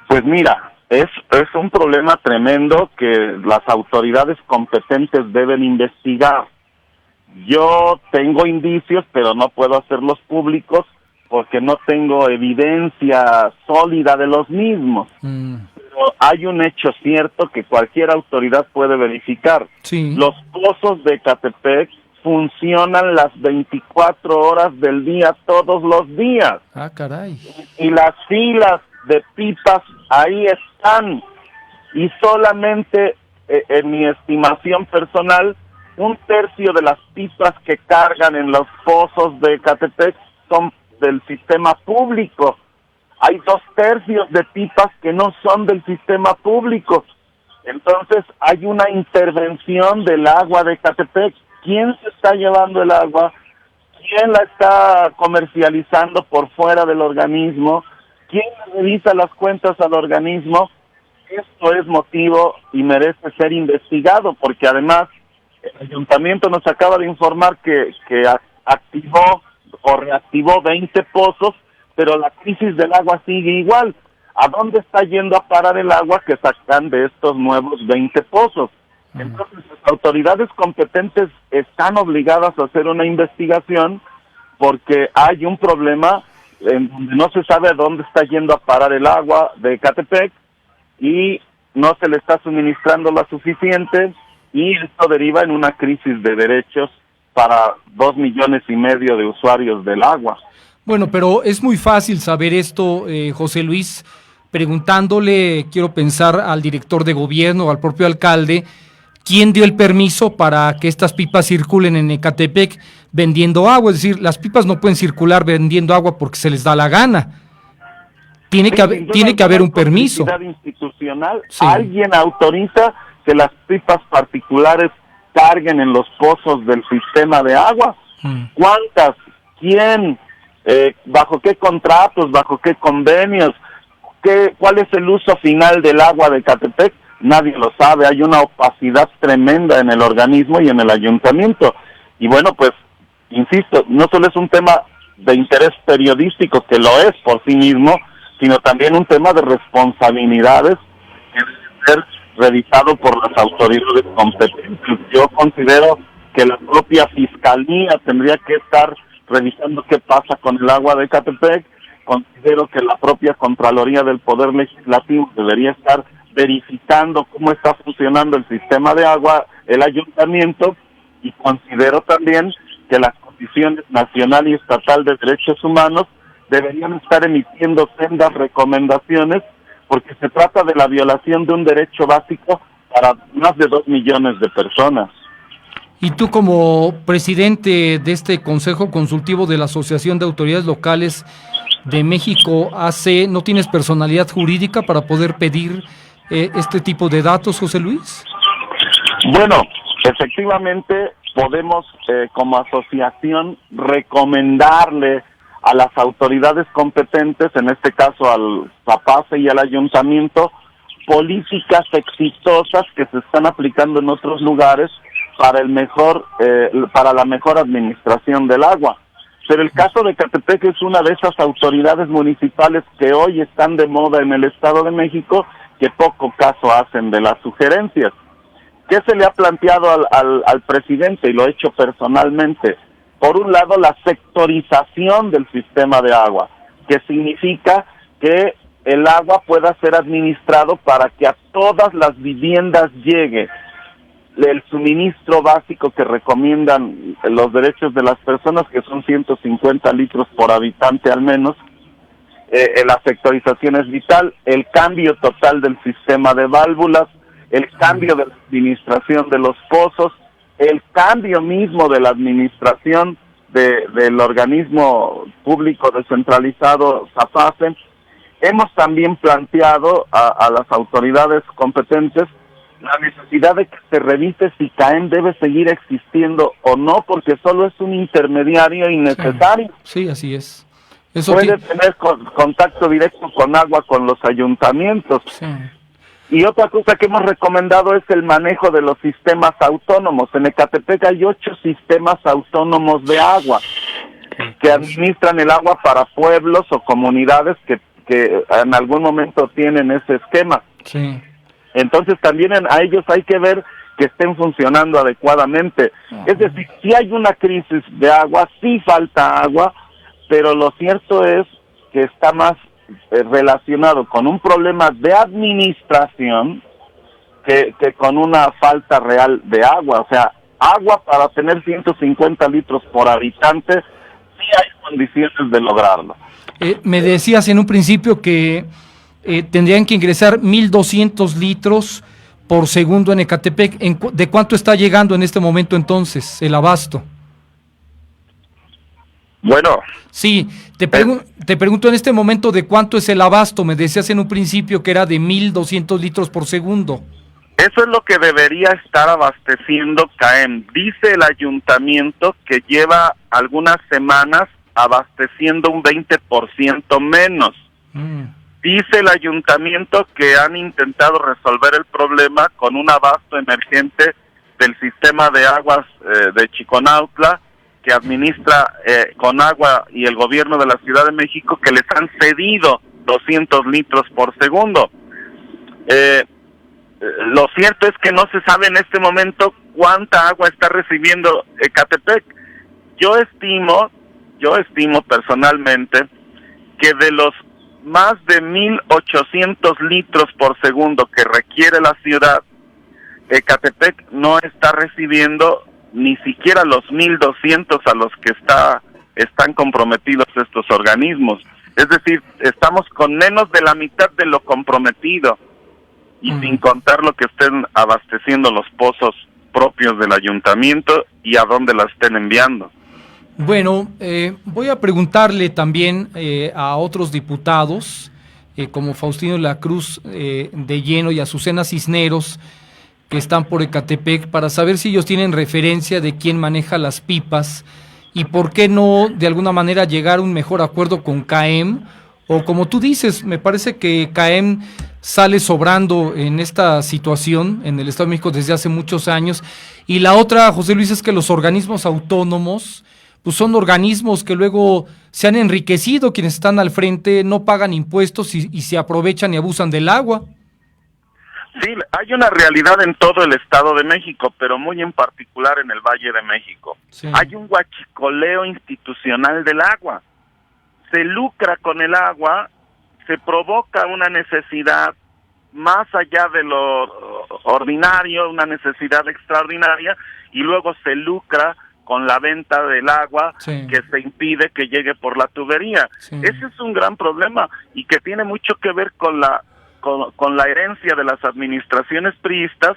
Pues mira, es un problema tremendo que las autoridades competentes deben investigar. Yo tengo indicios, pero no puedo hacerlos públicos porque no tengo evidencia sólida de los mismos. Pero hay un hecho cierto que cualquier autoridad puede verificar.
Sí.
Los pozos de Ecatepec funcionan las 24 horas del día, todos los días.
Ah, caray.
Y las filas de pipas ahí están. Y solamente, en mi estimación personal, un tercio de las pipas que cargan en los pozos de Ecatepec son del sistema público. Hay 2/3 de pipas que no son del sistema público. Entonces hay una intervención del agua de Ecatepec. ¿Quién se está llevando el agua? ¿Quién la está comercializando por fuera del organismo? ¿Quién revisa las cuentas al organismo? Esto es motivo y merece ser investigado, porque además el ayuntamiento nos acaba de informar que activó o reactivó 20 pozos, pero la crisis del agua sigue igual. ¿A dónde está yendo a parar el agua que sacan de estos nuevos 20 pozos? Entonces, las autoridades competentes están obligadas a hacer una investigación, porque hay un problema en donde no se sabe a dónde está yendo a parar el agua de Ecatepec y no se le está suministrando la suficiente, y esto deriva en una crisis de derechos para 2,5 millones de usuarios del agua.
Bueno, pero es muy fácil saber esto, José Luis, preguntándole, quiero pensar, al director de gobierno, al propio alcalde, ¿quién dio el permiso para que estas pipas circulen en Ecatepec vendiendo agua? Es decir, las pipas no pueden circular vendiendo agua porque se les da la gana. Tiene que haber un permiso.
Institucional.
Sí.
Alguien autoriza que las pipas particulares carguen en los pozos del sistema de agua. ¿Cuántas? ¿Quién? ¿Bajo qué contratos? ¿Bajo qué convenios? ¿Cuál es el uso final del agua de Ecatepec? Nadie lo sabe. Hay una opacidad tremenda en el organismo y en el ayuntamiento. Y bueno, pues, insisto, no solo es un tema de interés periodístico, que lo es por sí mismo, sino también un tema de responsabilidades que debe ser revisado por las autoridades competentes. Yo considero que la propia Fiscalía tendría que estar revisando qué pasa con el agua de Ecatepec. Considero que la propia Contraloría del Poder Legislativo debería estar verificando cómo está funcionando el sistema de agua, el ayuntamiento, y considero también que las Comisiones Nacional y Estatal de Derechos Humanos deberían estar emitiendo sendas recomendaciones, porque se trata de la violación de un derecho básico para más de 2 millones de personas.
Y tú, como presidente de este Consejo Consultivo de la Asociación de Autoridades Locales, de México AC, ¿no tienes personalidad jurídica para poder pedir este tipo de datos, José Luis?
Bueno, efectivamente podemos como asociación recomendarle a las autoridades competentes, en este caso al SAPACE y al ayuntamiento, políticas exitosas que se están aplicando en otros lugares para para la mejor administración del agua. Pero el caso de Ecatepec es una de esas autoridades municipales que hoy están de moda en el Estado de México, que poco caso hacen de las sugerencias. ¿Qué se le ha planteado al presidente? Y lo he hecho personalmente. Por un lado, la sectorización del sistema de agua, que significa que el agua pueda ser administrado para que a todas las viviendas llegue el suministro básico que recomiendan los derechos de las personas, que son 150 litros por habitante al menos. La sectorización es vital, el cambio total del sistema de válvulas, el cambio de la administración de los pozos, el cambio mismo de la administración del organismo público descentralizado SAPACE. Hemos también planteado a las autoridades competentes la necesidad de que se revise si CAEM debe seguir existiendo o no, porque solo es un intermediario innecesario.
Sí, así es. Eso
puede tener contacto directo con agua con los ayuntamientos.
Sí.
Y otra cosa que hemos recomendado es el manejo de los sistemas autónomos. En Ecatepec hay 8 sistemas autónomos de agua que administran el agua para pueblos o comunidades que en algún momento tienen ese esquema.
Sí.
Entonces también a ellos hay que ver que estén funcionando adecuadamente. Es decir, si hay una crisis de agua, sí falta agua, pero lo cierto es que está más relacionado con un problema de administración que con una falta real de agua. O sea, agua para tener 150 litros por habitante, sí hay condiciones de lograrlo.
Me decías en un principio que tendrían que ingresar 1,200 litros por segundo en Ecatepec. ¿De cuánto está llegando en este momento entonces el abasto?
Bueno.
Sí, te pregunto en este momento de cuánto es el abasto. Me decías en un principio que era de 1,200 litros por segundo.
Eso es lo que debería estar abasteciendo CAEM. Dice el ayuntamiento que lleva algunas semanas abasteciendo un 20% menos. Dice el ayuntamiento que han intentado resolver el problema con un abasto emergente del sistema de aguas de Chiconautla, que administra Conagua y el gobierno de la Ciudad de México, que les han cedido 200 litros por segundo. Lo cierto es que no se sabe en este momento cuánta agua está recibiendo Ecatepec. Yo estimo personalmente que de los más de 1,800 litros por segundo que requiere la ciudad, Ecatepec no está recibiendo ni siquiera los 1,200 a los que están comprometidos estos organismos. Es decir, estamos con menos de la mitad de lo comprometido, y sin contar lo que estén abasteciendo los pozos propios del ayuntamiento y a dónde la estén enviando.
Bueno, voy a preguntarle también a otros diputados, como Faustino de la Cruz de Lleno y Azucena Cisneros, que están por Ecatepec, para saber si ellos tienen referencia de quién maneja las pipas y por qué no, de alguna manera, llegar a un mejor acuerdo con CAEM, o como tú dices, me parece que CAEM sale sobrando en esta situación en el Estado de México desde hace muchos años. Y la otra, José Luis, es que los organismos autónomos pues son organismos que luego se han enriquecido, quienes están al frente no pagan impuestos y se aprovechan y abusan del agua.
Sí, hay una realidad en todo el Estado de México, pero muy en particular en el Valle de México. Sí. Hay un huachicoleo institucional del agua. Se lucra con el agua, se provoca una necesidad más allá de lo ordinario, una necesidad extraordinaria, y luego se lucra con la venta del agua, sí, que se impide que llegue por la tubería. Sí. Ese es un gran problema y que tiene mucho que ver con la herencia de las administraciones priistas,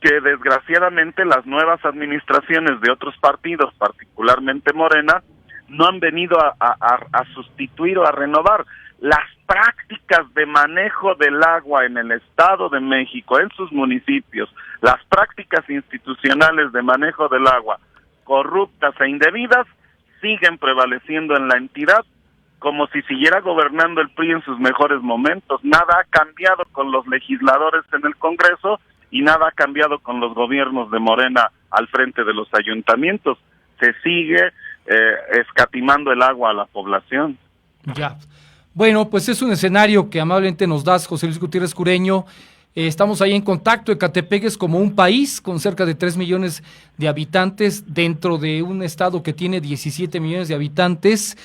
que desgraciadamente las nuevas administraciones de otros partidos, particularmente Morena, no han venido a sustituir o a renovar. Las prácticas de manejo del agua en el Estado de México, en sus municipios, las prácticas institucionales de manejo del agua, corruptas e indebidas, siguen prevaleciendo en la entidad como si siguiera gobernando el PRI en sus mejores momentos. Nada ha cambiado con los legisladores en el Congreso y nada ha cambiado con los gobiernos de Morena al frente de los ayuntamientos. Se sigue escatimando el agua a la población.
Ya. Bueno, pues es un escenario que amablemente nos das, José Luis Gutiérrez Cureño. Estamos ahí en contacto. Ecatepec es como un país con cerca de 3 millones de habitantes dentro de un estado que tiene 17 millones de habitantes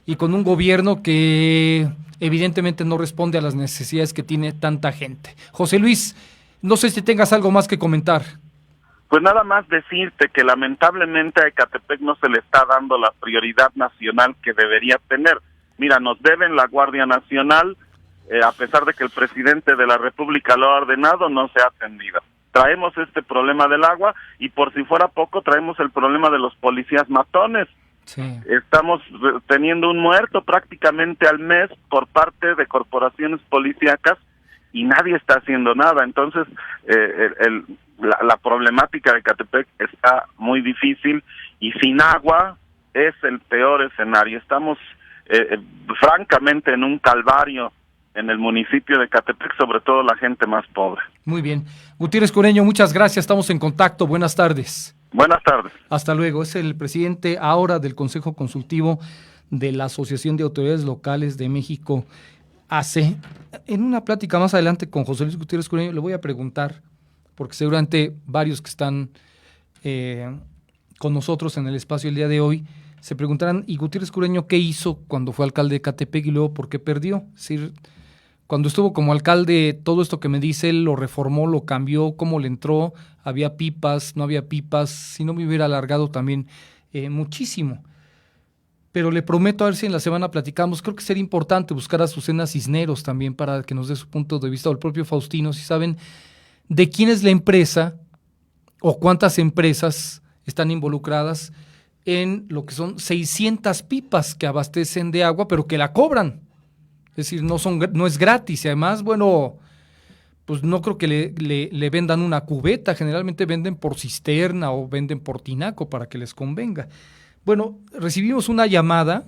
y con un gobierno que evidentemente no responde a las necesidades que tiene tanta gente. José Luis, no sé si tengas algo más que comentar.
Pues nada más decirte que lamentablemente a Ecatepec no se le está dando la prioridad nacional que debería tener. Mira, nos deben la Guardia Nacional, a pesar de que el presidente de la República lo ha ordenado, no se ha atendido. Traemos este problema del agua y por si fuera poco traemos el problema de los policías matones. Sí. Estamos teniendo un muerto prácticamente al mes por parte de corporaciones policíacas y nadie está haciendo nada. Entonces, la problemática de Ecatepec está muy difícil y sin agua es el peor escenario. Estamos francamente en un calvario en el municipio de Ecatepec, sobre todo la gente más pobre.
Muy bien. Gutiérrez Cureño, muchas gracias, estamos en contacto. Buenas tardes.
Buenas tardes.
Hasta luego. Es el presidente ahora del Consejo Consultivo de la Asociación de Autoridades Locales de México, ACE. En una plática más adelante con José Luis Gutiérrez Cureño le voy a preguntar, porque seguramente varios que están con nosotros en el espacio el día de hoy se preguntarán, ¿y Gutiérrez Cureño qué hizo cuando fue alcalde de Ecatepec y luego por qué perdió? Es decir, cuando estuvo como alcalde, todo esto que me dice, él lo reformó, lo cambió, cómo le entró, había pipas, no había pipas, si no me hubiera alargado también muchísimo. Pero le prometo, a ver si en la semana platicamos, creo que sería importante buscar a Azucena Cisneros también para que nos dé su punto de vista, o el propio Faustino, si saben de quién es la empresa o cuántas empresas están involucradas en lo que son 600 pipas que abastecen de agua, pero que la cobran. Es decir, no es gratis. Y además, bueno, pues no creo que le vendan una cubeta. Generalmente venden por cisterna o venden por tinaco para que les convenga. Bueno, recibimos una llamada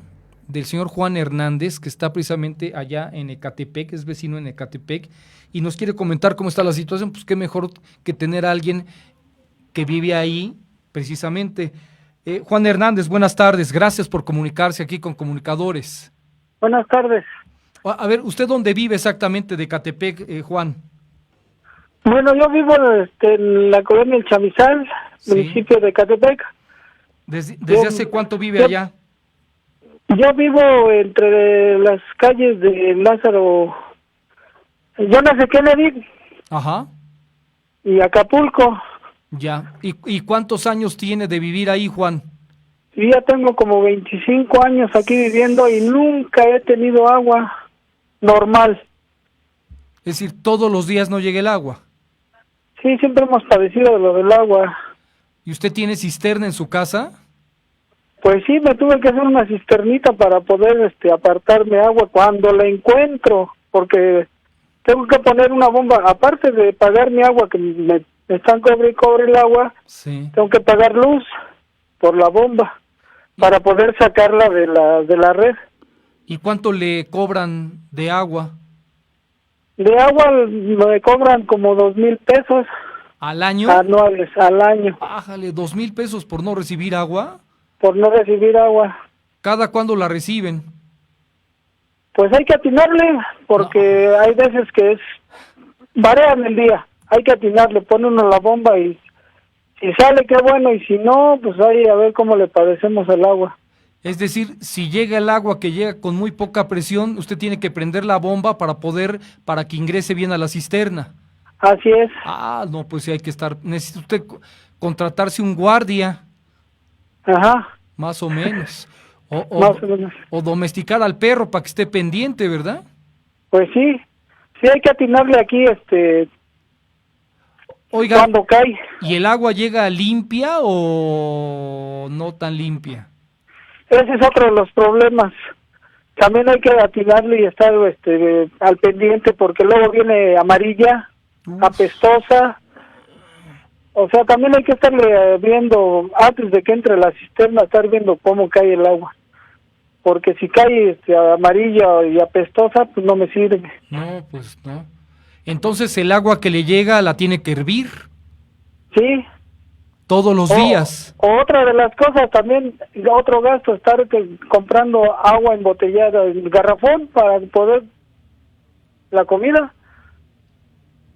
del señor Juan Hernández, que está precisamente allá en Ecatepec, es vecino en Ecatepec, y nos quiere comentar cómo está la situación. Pues qué mejor que tener a alguien que vive ahí, precisamente. Juan Hernández, buenas tardes. Gracias por comunicarse aquí con Comunicadores.
Buenas tardes.
A ver, ¿usted dónde vive exactamente de Ecatepec, Juan?
Bueno, yo vivo en la colonia El Chamizal, sí, municipio de Ecatepec.
¿Desde hace cuánto vive allá?
Yo vivo entre las calles de Lázaro, John F. Kennedy,
ajá,
y Acapulco.
Ya. ¿Y cuántos años tiene de vivir ahí, Juan?
Yo ya tengo como 25 años aquí viviendo y nunca he tenido agua normal.
Es decir, ¿todos los días no llega el agua?
Sí, siempre hemos padecido de lo del agua.
¿Y usted tiene cisterna en su casa?
Pues sí, me tuve que hacer una cisternita para poder apartarme agua cuando la encuentro, porque tengo que poner una bomba, aparte de pagar mi agua, que me están cobre y cobre el agua, sí, tengo que pagar luz por la bomba para poder sacarla de la red.
¿Y cuánto le cobran de agua?
De agua me cobran como 2,000 pesos.
¿Al año?
Anuales, al año.
Bájale, 2,000 pesos por no recibir agua.
Por no recibir agua.
¿Cada cuándo la reciben?
Pues hay que atinarle, porque hay veces que varían el día. Hay que atinarle, pone uno la bomba y si sale, qué bueno, y si no, pues ahí a ver cómo le padecemos al agua.
Es decir, si llega el agua que llega con muy poca presión, usted tiene que prender la bomba para que ingrese bien a la cisterna.
Así es.
Ah, no, pues sí hay que necesita usted contratarse un guardia.
Ajá.
Más o menos.
Más o menos.
O domesticar al perro para que esté pendiente, ¿verdad?
Pues sí, sí hay que atinarle aquí,
Oiga,
cuando cae.
¿Y el agua llega limpia o no tan limpia?
Ese es otro de los problemas. También hay que atinarle y estar al pendiente, porque luego viene amarilla, apestosa. O sea, también hay que estarle viendo, antes de que entre la cisterna, estar viendo cómo cae el agua. Porque si cae amarilla y apestosa, pues no me sirve.
No, pues no. Entonces el agua que le llega la tiene que hervir.
Sí.
Todos los días.
Otra de las cosas también, otro gasto, estar comprando agua embotellada en garrafón para poder la comida.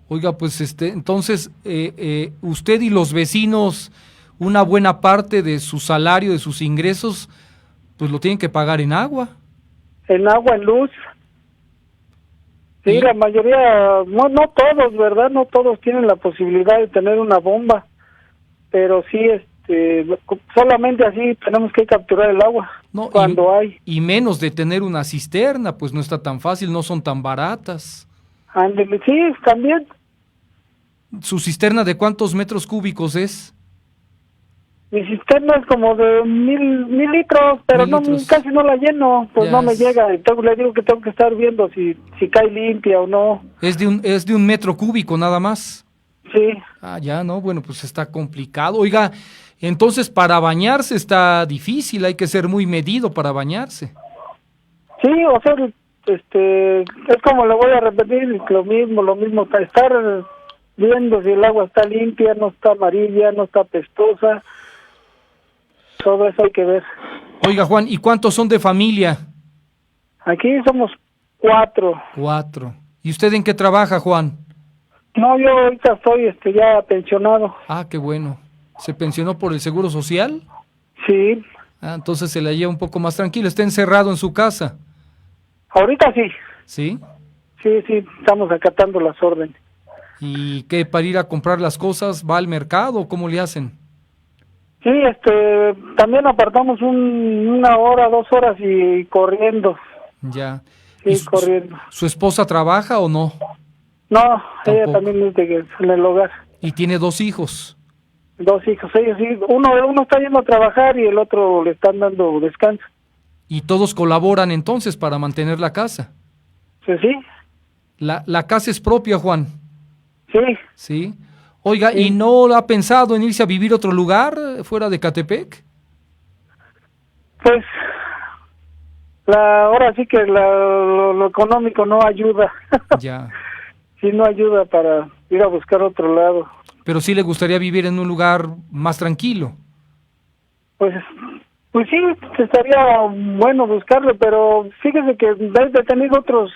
Oiga, pues entonces usted y los vecinos, una buena parte de su salario, de sus ingresos, pues lo tienen que pagar en agua.
En agua, en luz. Sí, la mayoría, no todos, ¿verdad? No todos tienen la posibilidad de tener una bomba, pero sí, solamente así tenemos que capturar el agua cuando hay.
Y menos de tener una cisterna, pues no está tan fácil, no son tan baratas.
Ándele, sí, también.
¿Su cisterna de cuántos metros cúbicos es?
Mi cisterna es como de 1,000 litros, pero casi no la lleno, pues no me llega. Le digo que tengo que estar viendo si cae limpia o no.
¿Es de un metro cúbico nada más?
Sí.
Ah, ya, no, bueno, pues está complicado. Oiga, entonces para bañarse está difícil, hay que ser muy medido para bañarse.
Sí, o sea, es como le voy a repetir, lo mismo, para estar viendo si el agua está limpia, no está amarilla, no está apestosa. Todo eso hay que ver.
Oiga, Juan, ¿y cuántos son de familia?
Aquí somos 4.
4. ¿Y usted en qué trabaja, Juan?
No, yo ahorita estoy ya pensionado.
Ah, qué bueno. ¿Se pensionó por el Seguro Social?
Sí.
Ah, entonces se la lleva un poco más tranquilo. ¿Está encerrado en su casa?
Ahorita sí.
¿Sí?
Sí, estamos acatando las órdenes.
¿Y qué, para ir a comprar las cosas, va al mercado o cómo le hacen?
Sí, también apartamos 1 hora, 2 horas y corriendo.
Ya.
Sí, corriendo.
¿Su esposa trabaja o no?
No,
tampoco.
Ella también es en el hogar.
¿Y tiene 2 hijos?
2 hijos, ellos sí. Uno está yendo a trabajar y el otro le están dando descanso.
¿Y todos colaboran entonces para mantener la casa?
Sí.
¿La casa es propia, Juan?
Sí.
¿Sí? Oiga, ¿y no ha pensado en irse a vivir a otro lugar fuera de Ecatepec?
Pues, ahora sí que lo económico no ayuda.
Ya.
Sí, no ayuda para ir a buscar otro lado.
Pero sí le gustaría vivir en un lugar más tranquilo.
Pues sí, estaría bueno buscarlo, pero fíjese que he tenido otros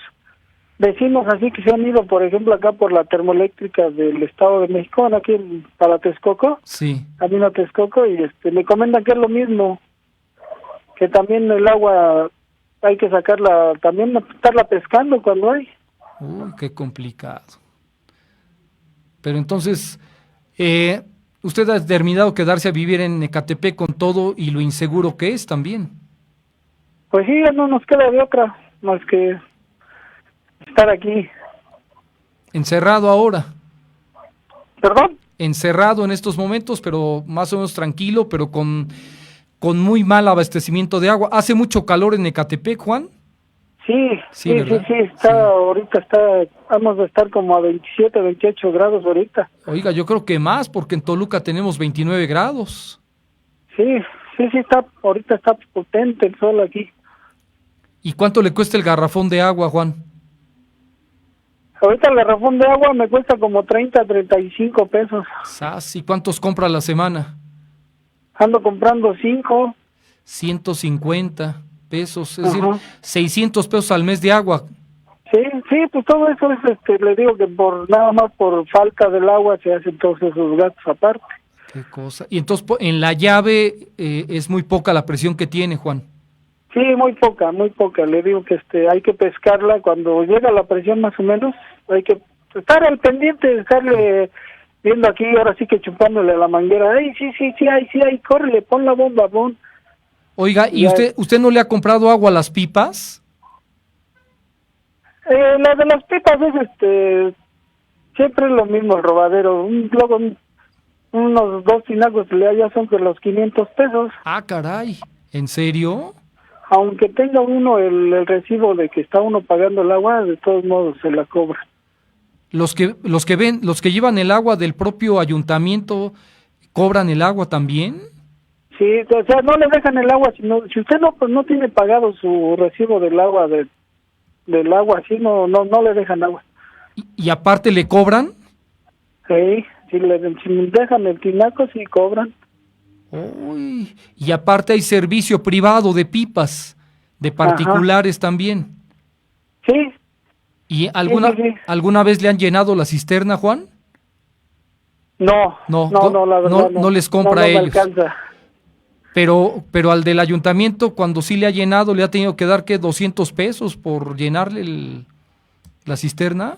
vecinos así que se han ido, por ejemplo, acá por la termoeléctrica del Estado de México, aquí para Texcoco.
Sí.
Camino a Texcoco y me comentan que es lo mismo, que también el agua hay que sacarla, también estarla pescando cuando hay.
Uy, qué complicado. Pero entonces, usted ha determinado quedarse a vivir en Ecatepec con todo y lo inseguro que es también.
Pues sí, ya no nos queda de otra más que estar aquí.
¿Encerrado ahora?
¿Perdón?
Encerrado en estos momentos, pero más o menos tranquilo, pero con muy mal abastecimiento de agua. ¿Hace mucho calor en Ecatepec, Juan?
Sí, ahorita vamos a estar como a 27, 28 grados ahorita.
Oiga, yo creo que más, porque en Toluca tenemos 29 grados.
Sí, ahorita está potente el sol aquí.
¿Y cuánto le cuesta el garrafón de agua, Juan?
Ahorita el garrafón de agua me cuesta como 30, 35 pesos.
¿Y cuántos compra a la semana?
Ando comprando 5.
150 pesos, es decir, 600 pesos al mes de agua.
Sí, pues todo eso es, le digo que nada más por falta del agua se hacen todos esos gastos aparte.
Qué cosa. Y entonces en la llave es muy poca la presión que tiene, Juan.
Sí, muy poca. Le digo que hay que pescarla cuando llega la presión más o menos. Hay que estar al pendiente, estarle viendo aquí, ahora sí que chupándole a la manguera. Ay, sí hay, córrele, pon la bomba, pon.
Oiga, ¿y usted no le ha comprado agua a las pipas?
La de las pipas es siempre es lo mismo, el robadero. Luego unos 2 tinacos ya son de los 500 pesos.
Ah, caray. ¿En serio?
Aunque tenga uno el recibo de que está uno pagando el agua, de todos modos se la cobra.
Los que llevan el agua del propio ayuntamiento cobran el agua también.
Sí, o sea, no le dejan el agua, si usted no tiene pagado su recibo del agua del agua, así no le dejan agua.
¿Y aparte le cobran?
Sí, si dejan el tinaco sí cobran.
Uy, y aparte hay servicio privado de pipas, de particulares también.
Sí.
¿Y alguna vez le han llenado la cisterna, Juan?
No, la verdad
no les compra a ellos.
Me alcanza.
Pero al del ayuntamiento, cuando sí le ha llenado, le ha tenido que dar, ¿qué? $200 por llenarle la cisterna.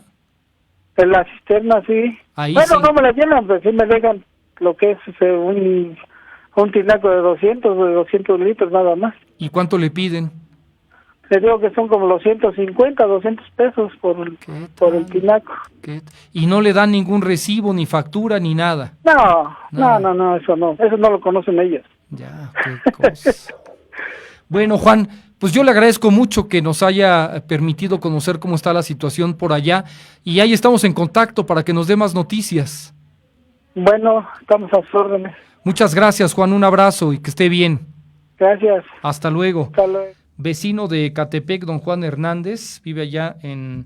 En la cisterna, sí.
Ahí
bueno,
sí.
No me la llenan, pero sí me dejan lo que es un tinaco de 200 litros nada más.
¿Y cuánto le piden?
Le digo que son como los 150, 200 pesos por el tinaco.
¿Y no le dan ningún recibo, ni factura, ni nada?
No, eso no lo conocen ellos.
Ya, qué cosa. Bueno, Juan, pues yo le agradezco mucho que nos haya permitido conocer cómo está la situación por allá, y ahí estamos en contacto para que nos dé más noticias.
Bueno, estamos a sus órdenes.
Muchas gracias, Juan, un abrazo y que esté bien.
Gracias.
Hasta luego.
Hasta luego.
Vecino de Ecatepec, don Juan Hernández, vive allá en,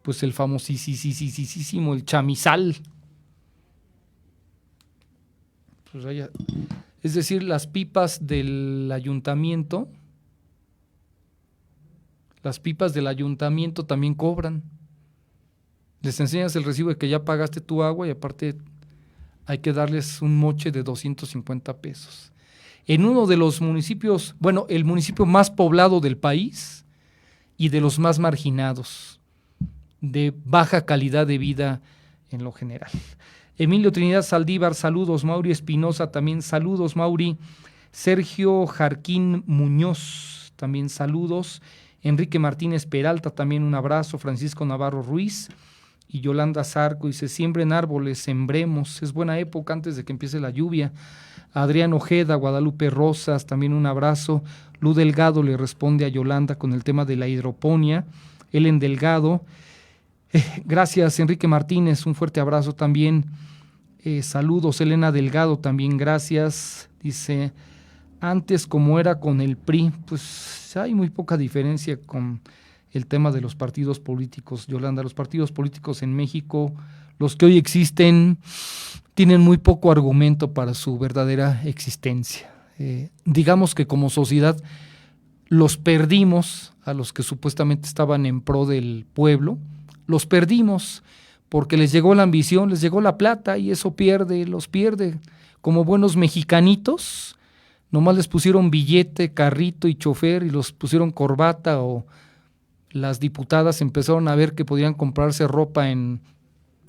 pues, el famosísimo, el Chamizal. Pues allá, es decir, las pipas del ayuntamiento también cobran. Les enseñas el recibo de que ya pagaste tu agua y aparte hay que darles un moche de 250 pesos. En uno de los municipios, bueno, el municipio más poblado del país y de los más marginados, de baja calidad de vida en lo general. Emilio Trinidad Saldívar, saludos. Mauri Espinosa, también saludos, Mauri. Sergio Jarquín Muñoz, también saludos. Enrique Martínez Peralta, también un abrazo. Francisco Navarro Ruiz y Yolanda Zarco, dice, siembren árboles, sembremos, es buena época antes de que empiece la lluvia. Adrián Ojeda, Guadalupe Rosas, también un abrazo. Lu Delgado le responde a Yolanda con el tema de la hidroponía. Ellen Delgado, gracias Enrique Martínez, un fuerte abrazo también. Saludos, Elena Delgado, también gracias. Dice, antes como era con el PRI, pues hay muy poca diferencia con el tema de los partidos políticos, Yolanda. Los partidos políticos en México, los que hoy existen, tienen muy poco argumento para su verdadera existencia. Digamos que como sociedad los perdimos, a los que supuestamente estaban en pro del pueblo, los perdimos porque les llegó la ambición, les llegó la plata y eso los pierde. Como buenos mexicanitos, nomás les pusieron billete, carrito y chofer y los pusieron corbata, o las diputadas empezaron a ver que podían comprarse ropa en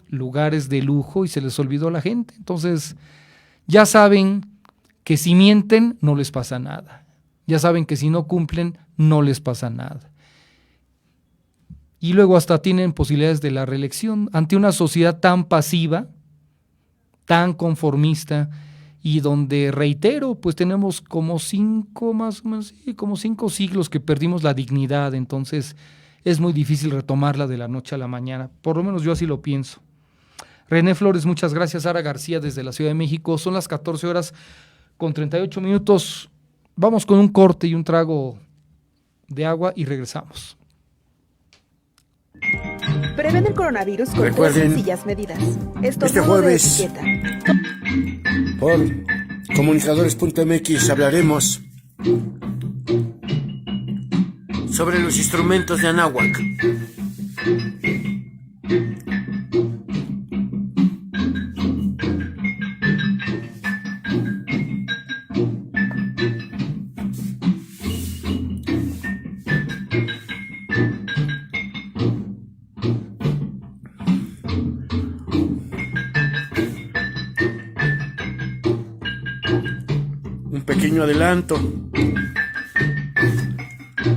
lugares de lujo y se les olvidó a la gente. Entonces, ya saben que si mienten no les pasa nada. Ya saben que si no cumplen no les pasa nada. Y luego hasta tienen posibilidades de la reelección ante una sociedad tan pasiva, tan conformista, y donde, reitero, pues tenemos como 5 siglos que perdimos la dignidad. Entonces es muy difícil retomarla de la noche a la mañana, por lo menos yo así lo pienso. René Flores, muchas gracias. Sara García desde la Ciudad de México, son las 14:38. Vamos con un corte y un trago de agua y regresamos.
Prevén el coronavirus con
Recuerden,
3 sencillas medidas.
Este jueves, por comunicadores.mx hablaremos sobre los instrumentos de Anáhuac. Pequeño adelanto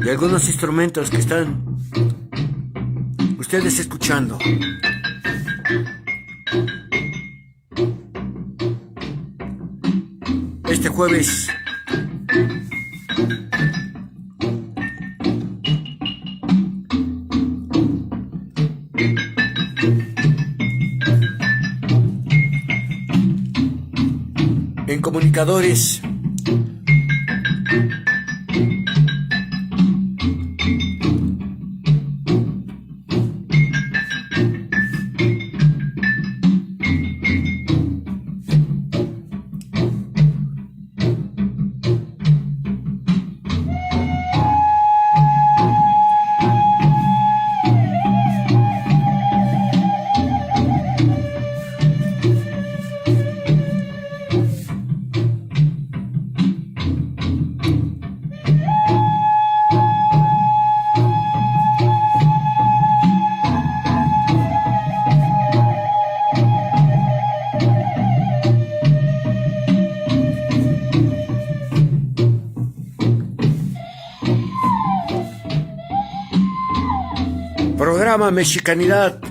de algunos instrumentos que están ustedes escuchando. Este jueves En comunicadores, programa Mexicanidad.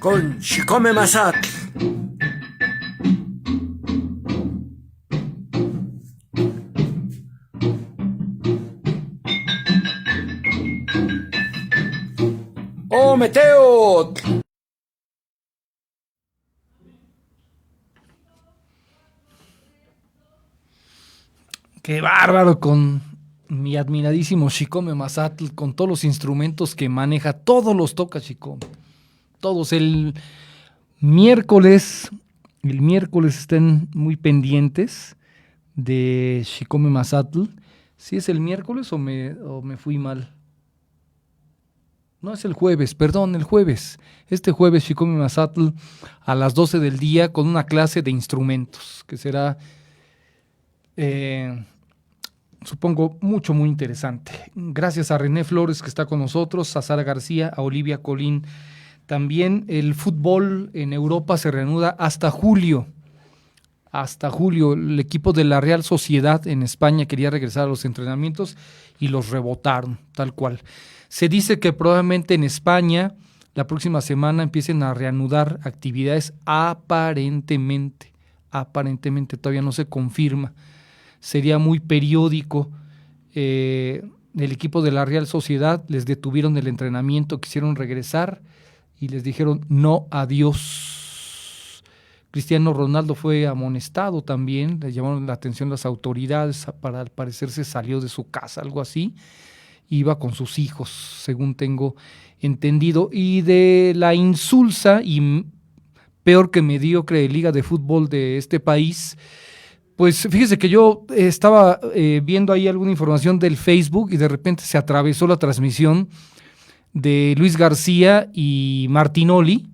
Con Xicome Mazatl. ¡Oh, Meteo!
¡Qué bárbaro! Con mi admiradísimo Xicome Mazatl, con todos los instrumentos que maneja, todos los toca Xicome. Todos. El miércoles estén muy pendientes de Xicome Mazatl. ¿Sí es el miércoles o me fui mal? No, es el jueves, perdón, el jueves. Este jueves Xicome Mazatl a las 12 del día con una clase de instrumentos que será, supongo, muy interesante. Gracias a René Flores que está con nosotros, a Sara García, a Olivia Colín. También el fútbol en Europa se reanuda hasta julio. Hasta julio. El equipo de la Real Sociedad en España quería regresar a los entrenamientos y los rebotaron, tal cual. Se dice que probablemente en España la próxima semana empiecen a reanudar actividades aparentemente, todavía no se confirma. Sería muy periódico. El equipo de la Real Sociedad les detuvieron el entrenamiento, quisieron regresar y les dijeron no, adiós. Cristiano Ronaldo fue amonestado también, le llamaron la atención las autoridades, para al parecer se salió de su casa, algo así. Iba con sus hijos, según tengo entendido. Y de la insulsa y peor que mediocre liga de fútbol de este país, pues fíjese que yo estaba viendo ahí alguna información del Facebook y de repente se atravesó la transmisión de Luis García y Martinoli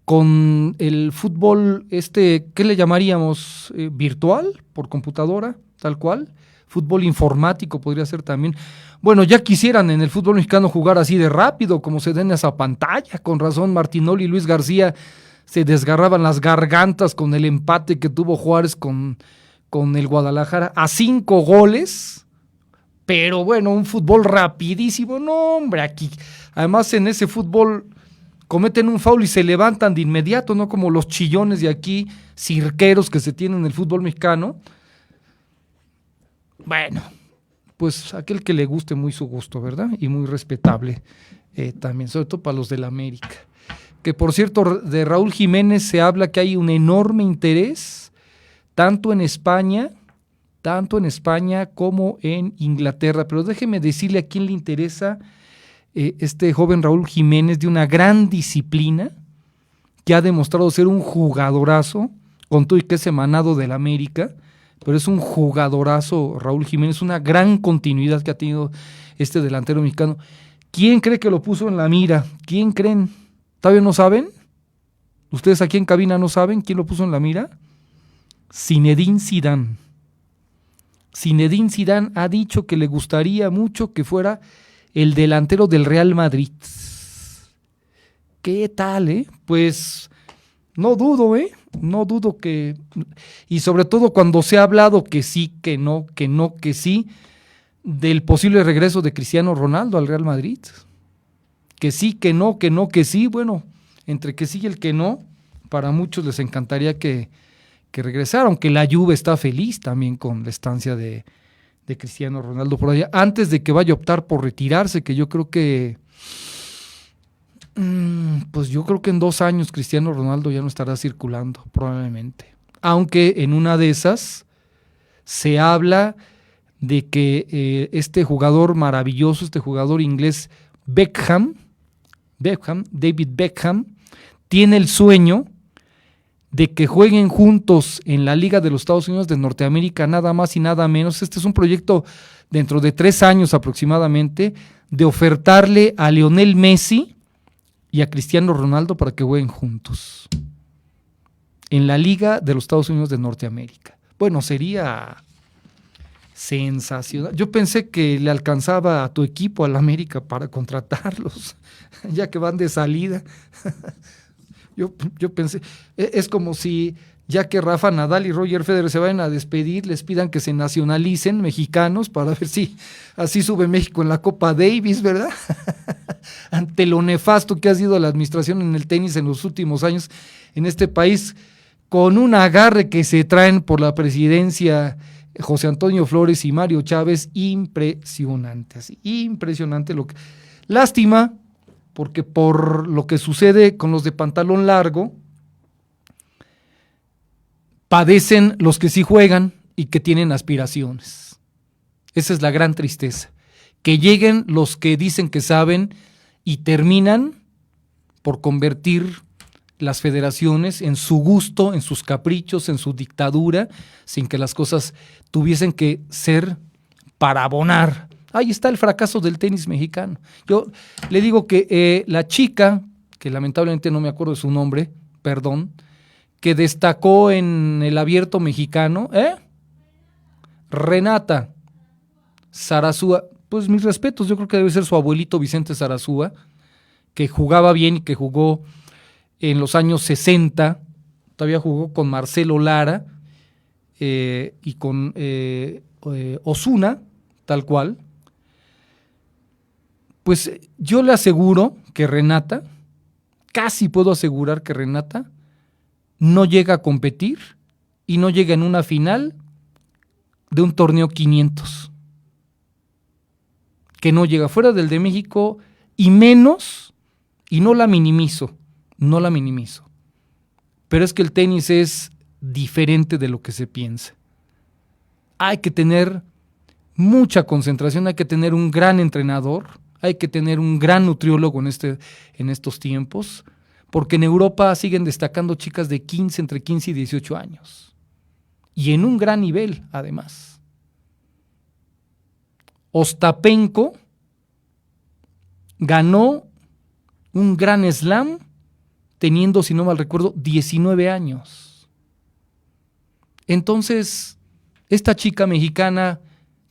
con el fútbol ¿qué le llamaríamos? ¿Virtual? ¿Por computadora? Tal cual. Fútbol informático podría ser también. Bueno, ya quisieran en el fútbol mexicano jugar así de rápido, como se den esa pantalla. Con razón, Martinoli y Luis García se desgarraban las gargantas con el empate que tuvo Juárez con el Guadalajara a 5 goles. Pero bueno, un fútbol rapidísimo. No, hombre, aquí. Además, en ese fútbol cometen un faul y se levantan de inmediato, no como los chillones de aquí, cirqueros que se tienen en el fútbol mexicano. Bueno, pues aquel que le guste, muy su gusto, ¿verdad? Y muy respetable también, sobre todo para los del América. Que por cierto, de Raúl Jiménez se habla que hay un enorme interés, tanto en España como en Inglaterra. Pero déjeme decirle a quién le interesa este joven Raúl Jiménez, de una gran disciplina, que ha demostrado ser un jugadorazo, con todo y que es emanado del América, pero es un jugadorazo Raúl Jiménez, una gran continuidad que ha tenido este delantero mexicano. ¿Quién cree que lo puso en la mira? ¿Quién creen? ¿Todavía no saben? ¿Ustedes aquí en cabina no saben quién lo puso en la mira? Zinedine Zidane. Zinedine Zidane ha dicho que le gustaría mucho que fuera el delantero del Real Madrid. ¿Qué tal, Pues No dudo, no dudo que, y sobre todo cuando se ha hablado que sí, que no, que sí, del posible regreso de Cristiano Ronaldo al Real Madrid. Que sí, que no, que sí, bueno, entre que sí y el que no, para muchos les encantaría que regresara, aunque la Juve está feliz también con la estancia de Cristiano Ronaldo por allá, antes de que vaya a optar por retirarse, que yo creo que pues yo creo que en 2 años Cristiano Ronaldo ya no estará circulando, probablemente. Aunque en una de esas se habla de que este jugador maravilloso, este jugador inglés David Beckham, tiene el sueño de que jueguen juntos en la Liga de los Estados Unidos de Norteamérica, nada más y nada menos. Este es un proyecto dentro de 3 años aproximadamente, de ofertarle a Lionel Messi y a Cristiano Ronaldo para que jueguen juntos en la Liga de los Estados Unidos de Norteamérica. Bueno, sería sensacional. Yo pensé que le alcanzaba a tu equipo, al América, para contratarlos, ya que van de salida. Yo pensé, es como si ya que Rafa Nadal y Roger Federer se vayan a despedir, les pidan que se nacionalicen mexicanos para ver si así sube México en la Copa Davis, ¿verdad? Ante lo nefasto que ha sido la administración en el tenis en los últimos años en este país, con un agarre que se traen por la presidencia José Antonio Flores y Mario Chávez, impresionante, así, impresionante lo que... Lástima, porque por lo que sucede con los de pantalón largo, padecen los que sí juegan y que tienen aspiraciones. Esa es la gran tristeza. Que lleguen los que dicen que saben y terminan por convertir las federaciones en su gusto, en sus caprichos, en su dictadura, sin que las cosas tuviesen que ser para abonar. Ahí está el fracaso del tenis mexicano. Yo le digo que la chica, que lamentablemente no me acuerdo de su nombre, perdón, que destacó en el abierto mexicano, Renata Sarasúa, pues mis respetos, yo creo que debe ser su abuelito Vicente Sarasúa, que jugaba bien y que jugó en los años 60, todavía jugó con Marcelo Lara y con Osuna, tal cual. Pues yo le aseguro que Renata, casi puedo asegurar que Renata no llega a competir y no llega en una final de un torneo 500. Que no llega fuera del de México y menos, y no la minimizo, pero es que el tenis es diferente de lo que se piensa. Hay que tener mucha concentración, hay que tener un gran entrenador, hay que tener un gran nutriólogo en estos tiempos, porque en Europa siguen destacando chicas de entre 15 y 18 años, y en un gran nivel además. Ostapenko ganó un gran slam teniendo, si no mal recuerdo, 19 años. Entonces, esta chica mexicana,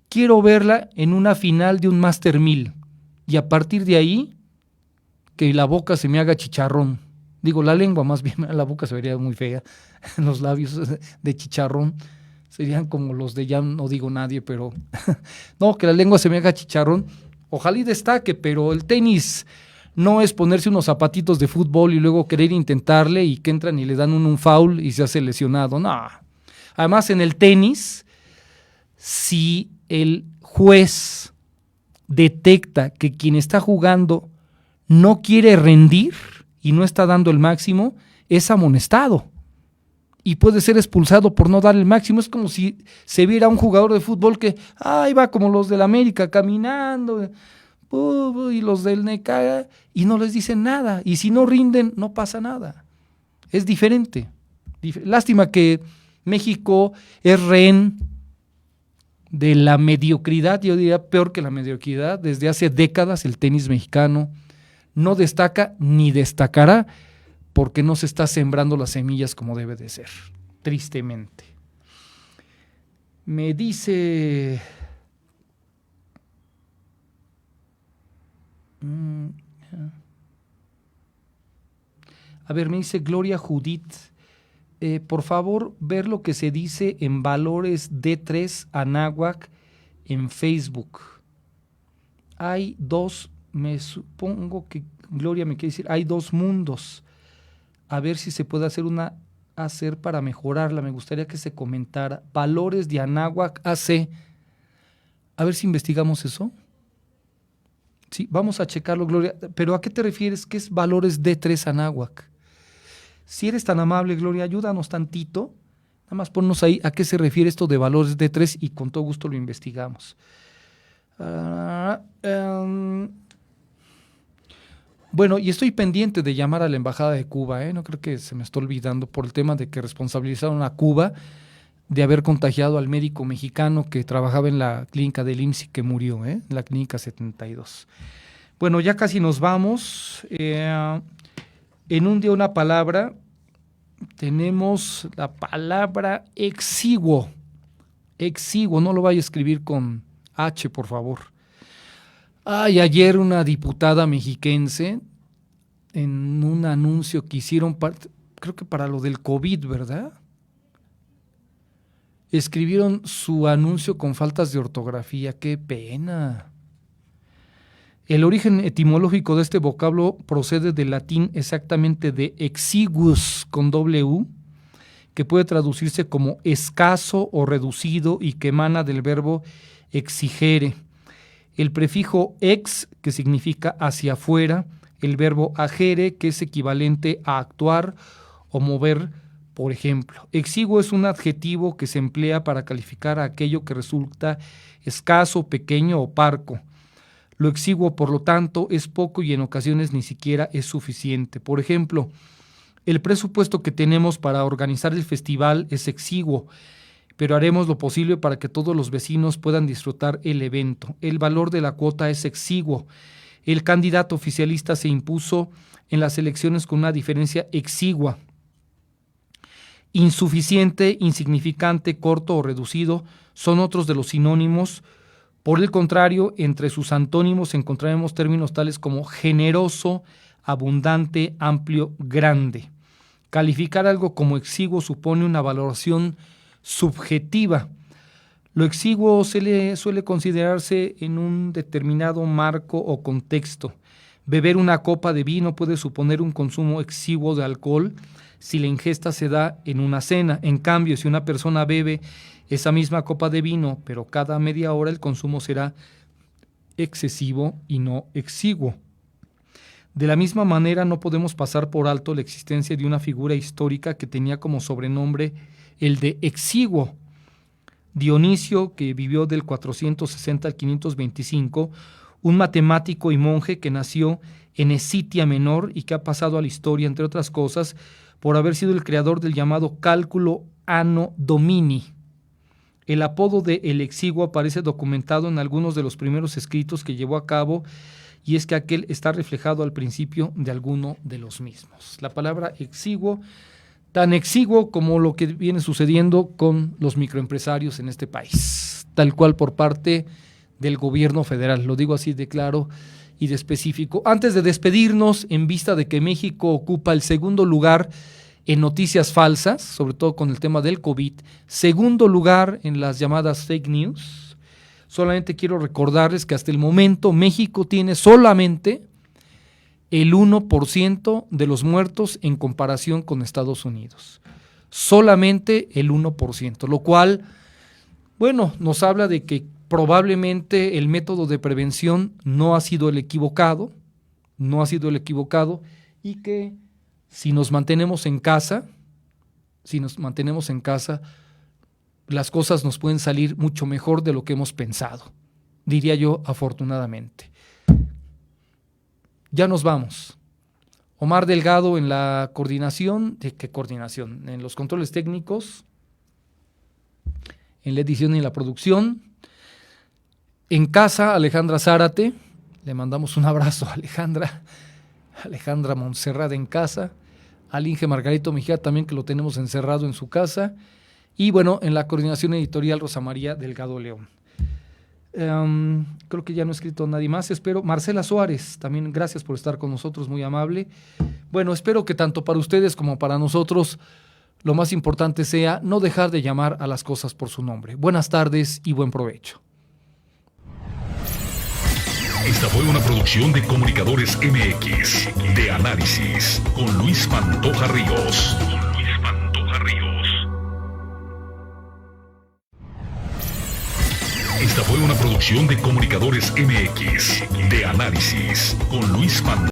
quiero verla en una final de un Master 1000, y a partir de ahí, que la boca se me haga chicharrón. Digo, la lengua más bien, la boca se vería muy fea, los labios de chicharrón serían como los de ya no digo nadie, pero no, que la lengua se me haga chicharrón. Ojalá y destaque, pero el tenis no es ponerse unos zapatitos de fútbol y luego querer intentarle y que entran y le dan un foul y se hace lesionado. No. Además, en el tenis, si el juez detecta que quien está jugando no quiere rendir y no está dando el máximo, es amonestado y puede ser expulsado por no dar el máximo. Es como si se viera un jugador de fútbol que va como los del América caminando y los del Necaxa y no les dicen nada, y si no rinden no pasa nada. Es diferente. Lástima que México es rehén de la mediocridad, yo diría peor que la mediocridad. Desde hace décadas el tenis mexicano no destaca ni destacará porque no se está sembrando las semillas como debe de ser, tristemente. Me dice... A ver, me dice Gloria Judith, por favor, ver lo que se dice en Valores D3 Anáhuac en Facebook. Hay dos, me supongo que Gloria me quiere decir, hay dos mundos. A ver si se puede hacer para mejorarla. Me gustaría que se comentara. Valores de Anáhuac AC. A ver si investigamos eso. Sí, vamos a checarlo, Gloria. Pero ¿a qué te refieres? ¿Qué es Valores D3 Anáhuac? Si eres tan amable, Gloria, ayúdanos tantito. Nada más ponnos ahí a qué se refiere esto de Valores D3 y con todo gusto lo investigamos. Bueno, y estoy pendiente de llamar a la Embajada de Cuba, no creo que se me esté olvidando por el tema de que responsabilizaron a Cuba de haber contagiado al médico mexicano que trabajaba en la clínica del IMSS y que murió, en la clínica 72. Bueno, ya casi nos vamos. En un día una palabra, tenemos la palabra exiguo. Exiguo, no lo vaya a escribir con H, por favor. Ay, ayer una diputada mexiquense, en un anuncio que hicieron, creo que para lo del COVID, ¿verdad? Escribieron su anuncio con faltas de ortografía. ¡Qué pena! El origen etimológico de este vocablo procede del latín exactamente de exiguus con W, que puede traducirse como escaso o reducido y que emana del verbo exigere. El prefijo ex, que significa hacia afuera, el verbo agere, que es equivalente a actuar o mover, por ejemplo. Exiguo es un adjetivo que se emplea para calificar a aquello que resulta escaso, pequeño o parco. Lo exiguo, por lo tanto, es poco y en ocasiones ni siquiera es suficiente. Por ejemplo, el presupuesto que tenemos para organizar el festival es exiguo, pero haremos lo posible para que todos los vecinos puedan disfrutar el evento. El valor de la cuota es exiguo. El candidato oficialista se impuso en las elecciones con una diferencia exigua. Insuficiente, insignificante, corto o reducido son otros de los sinónimos. Por el contrario, entre sus antónimos encontraremos términos tales como generoso, abundante, amplio, grande. Calificar algo como exiguo supone una valoración subjetiva. Lo exiguo suele considerarse en un determinado marco o contexto. Beber una copa de vino puede suponer un consumo exiguo de alcohol si la ingesta se da en una cena. En cambio, si una persona bebe esa misma copa de vino, pero cada media hora, el consumo será excesivo y no exiguo. De la misma manera, no podemos pasar por alto la existencia de una figura histórica que tenía como sobrenombre el de exiguo. Dionisio, que vivió del 460 al 525, un matemático y monje que nació en Escitia Menor y que ha pasado a la historia, entre otras cosas, por haber sido el creador del llamado cálculo Anno Domini. El apodo de El Exiguo aparece documentado en algunos de los primeros escritos que llevó a cabo, y es que aquel está reflejado al principio de alguno de los mismos. La palabra exiguo, tan exiguo como lo que viene sucediendo con los microempresarios en este país, tal cual por parte del gobierno federal. Lo digo así de claro y de específico. Antes de despedirnos, en vista de que México ocupa el segundo lugar en noticias falsas, sobre todo con el tema del COVID, segundo lugar en las llamadas fake news, solamente quiero recordarles que hasta el momento México tiene solamente el 1% de los muertos en comparación con Estados Unidos. Solamente el 1%, lo cual, bueno, nos habla de que probablemente el método de prevención no ha sido el equivocado, y que si nos mantenemos en casa, las cosas nos pueden salir mucho mejor de lo que hemos pensado, diría yo, afortunadamente. Ya nos vamos. Omar Delgado en la coordinación, en los controles técnicos, en la edición y en la producción. En casa, Alejandra Zárate, le mandamos un abrazo a Alejandra Montserrat en casa, al Inge Margarito Mejía también, que lo tenemos encerrado en su casa, y bueno, en la coordinación editorial Rosa María Delgado León. Creo que ya no he escrito a nadie más. Espero. Marcela Suárez, también gracias por estar con nosotros, muy amable. Bueno, espero que tanto para ustedes como para nosotros lo más importante sea no dejar de llamar a las cosas por su nombre. Buenas tardes y buen provecho.
Esta fue una producción de Comunicadores MX, de Análisis, con Luis Pantoja Ríos. Esta fue una producción de Comunicadores MX, de Análisis, con Luis Pantoja.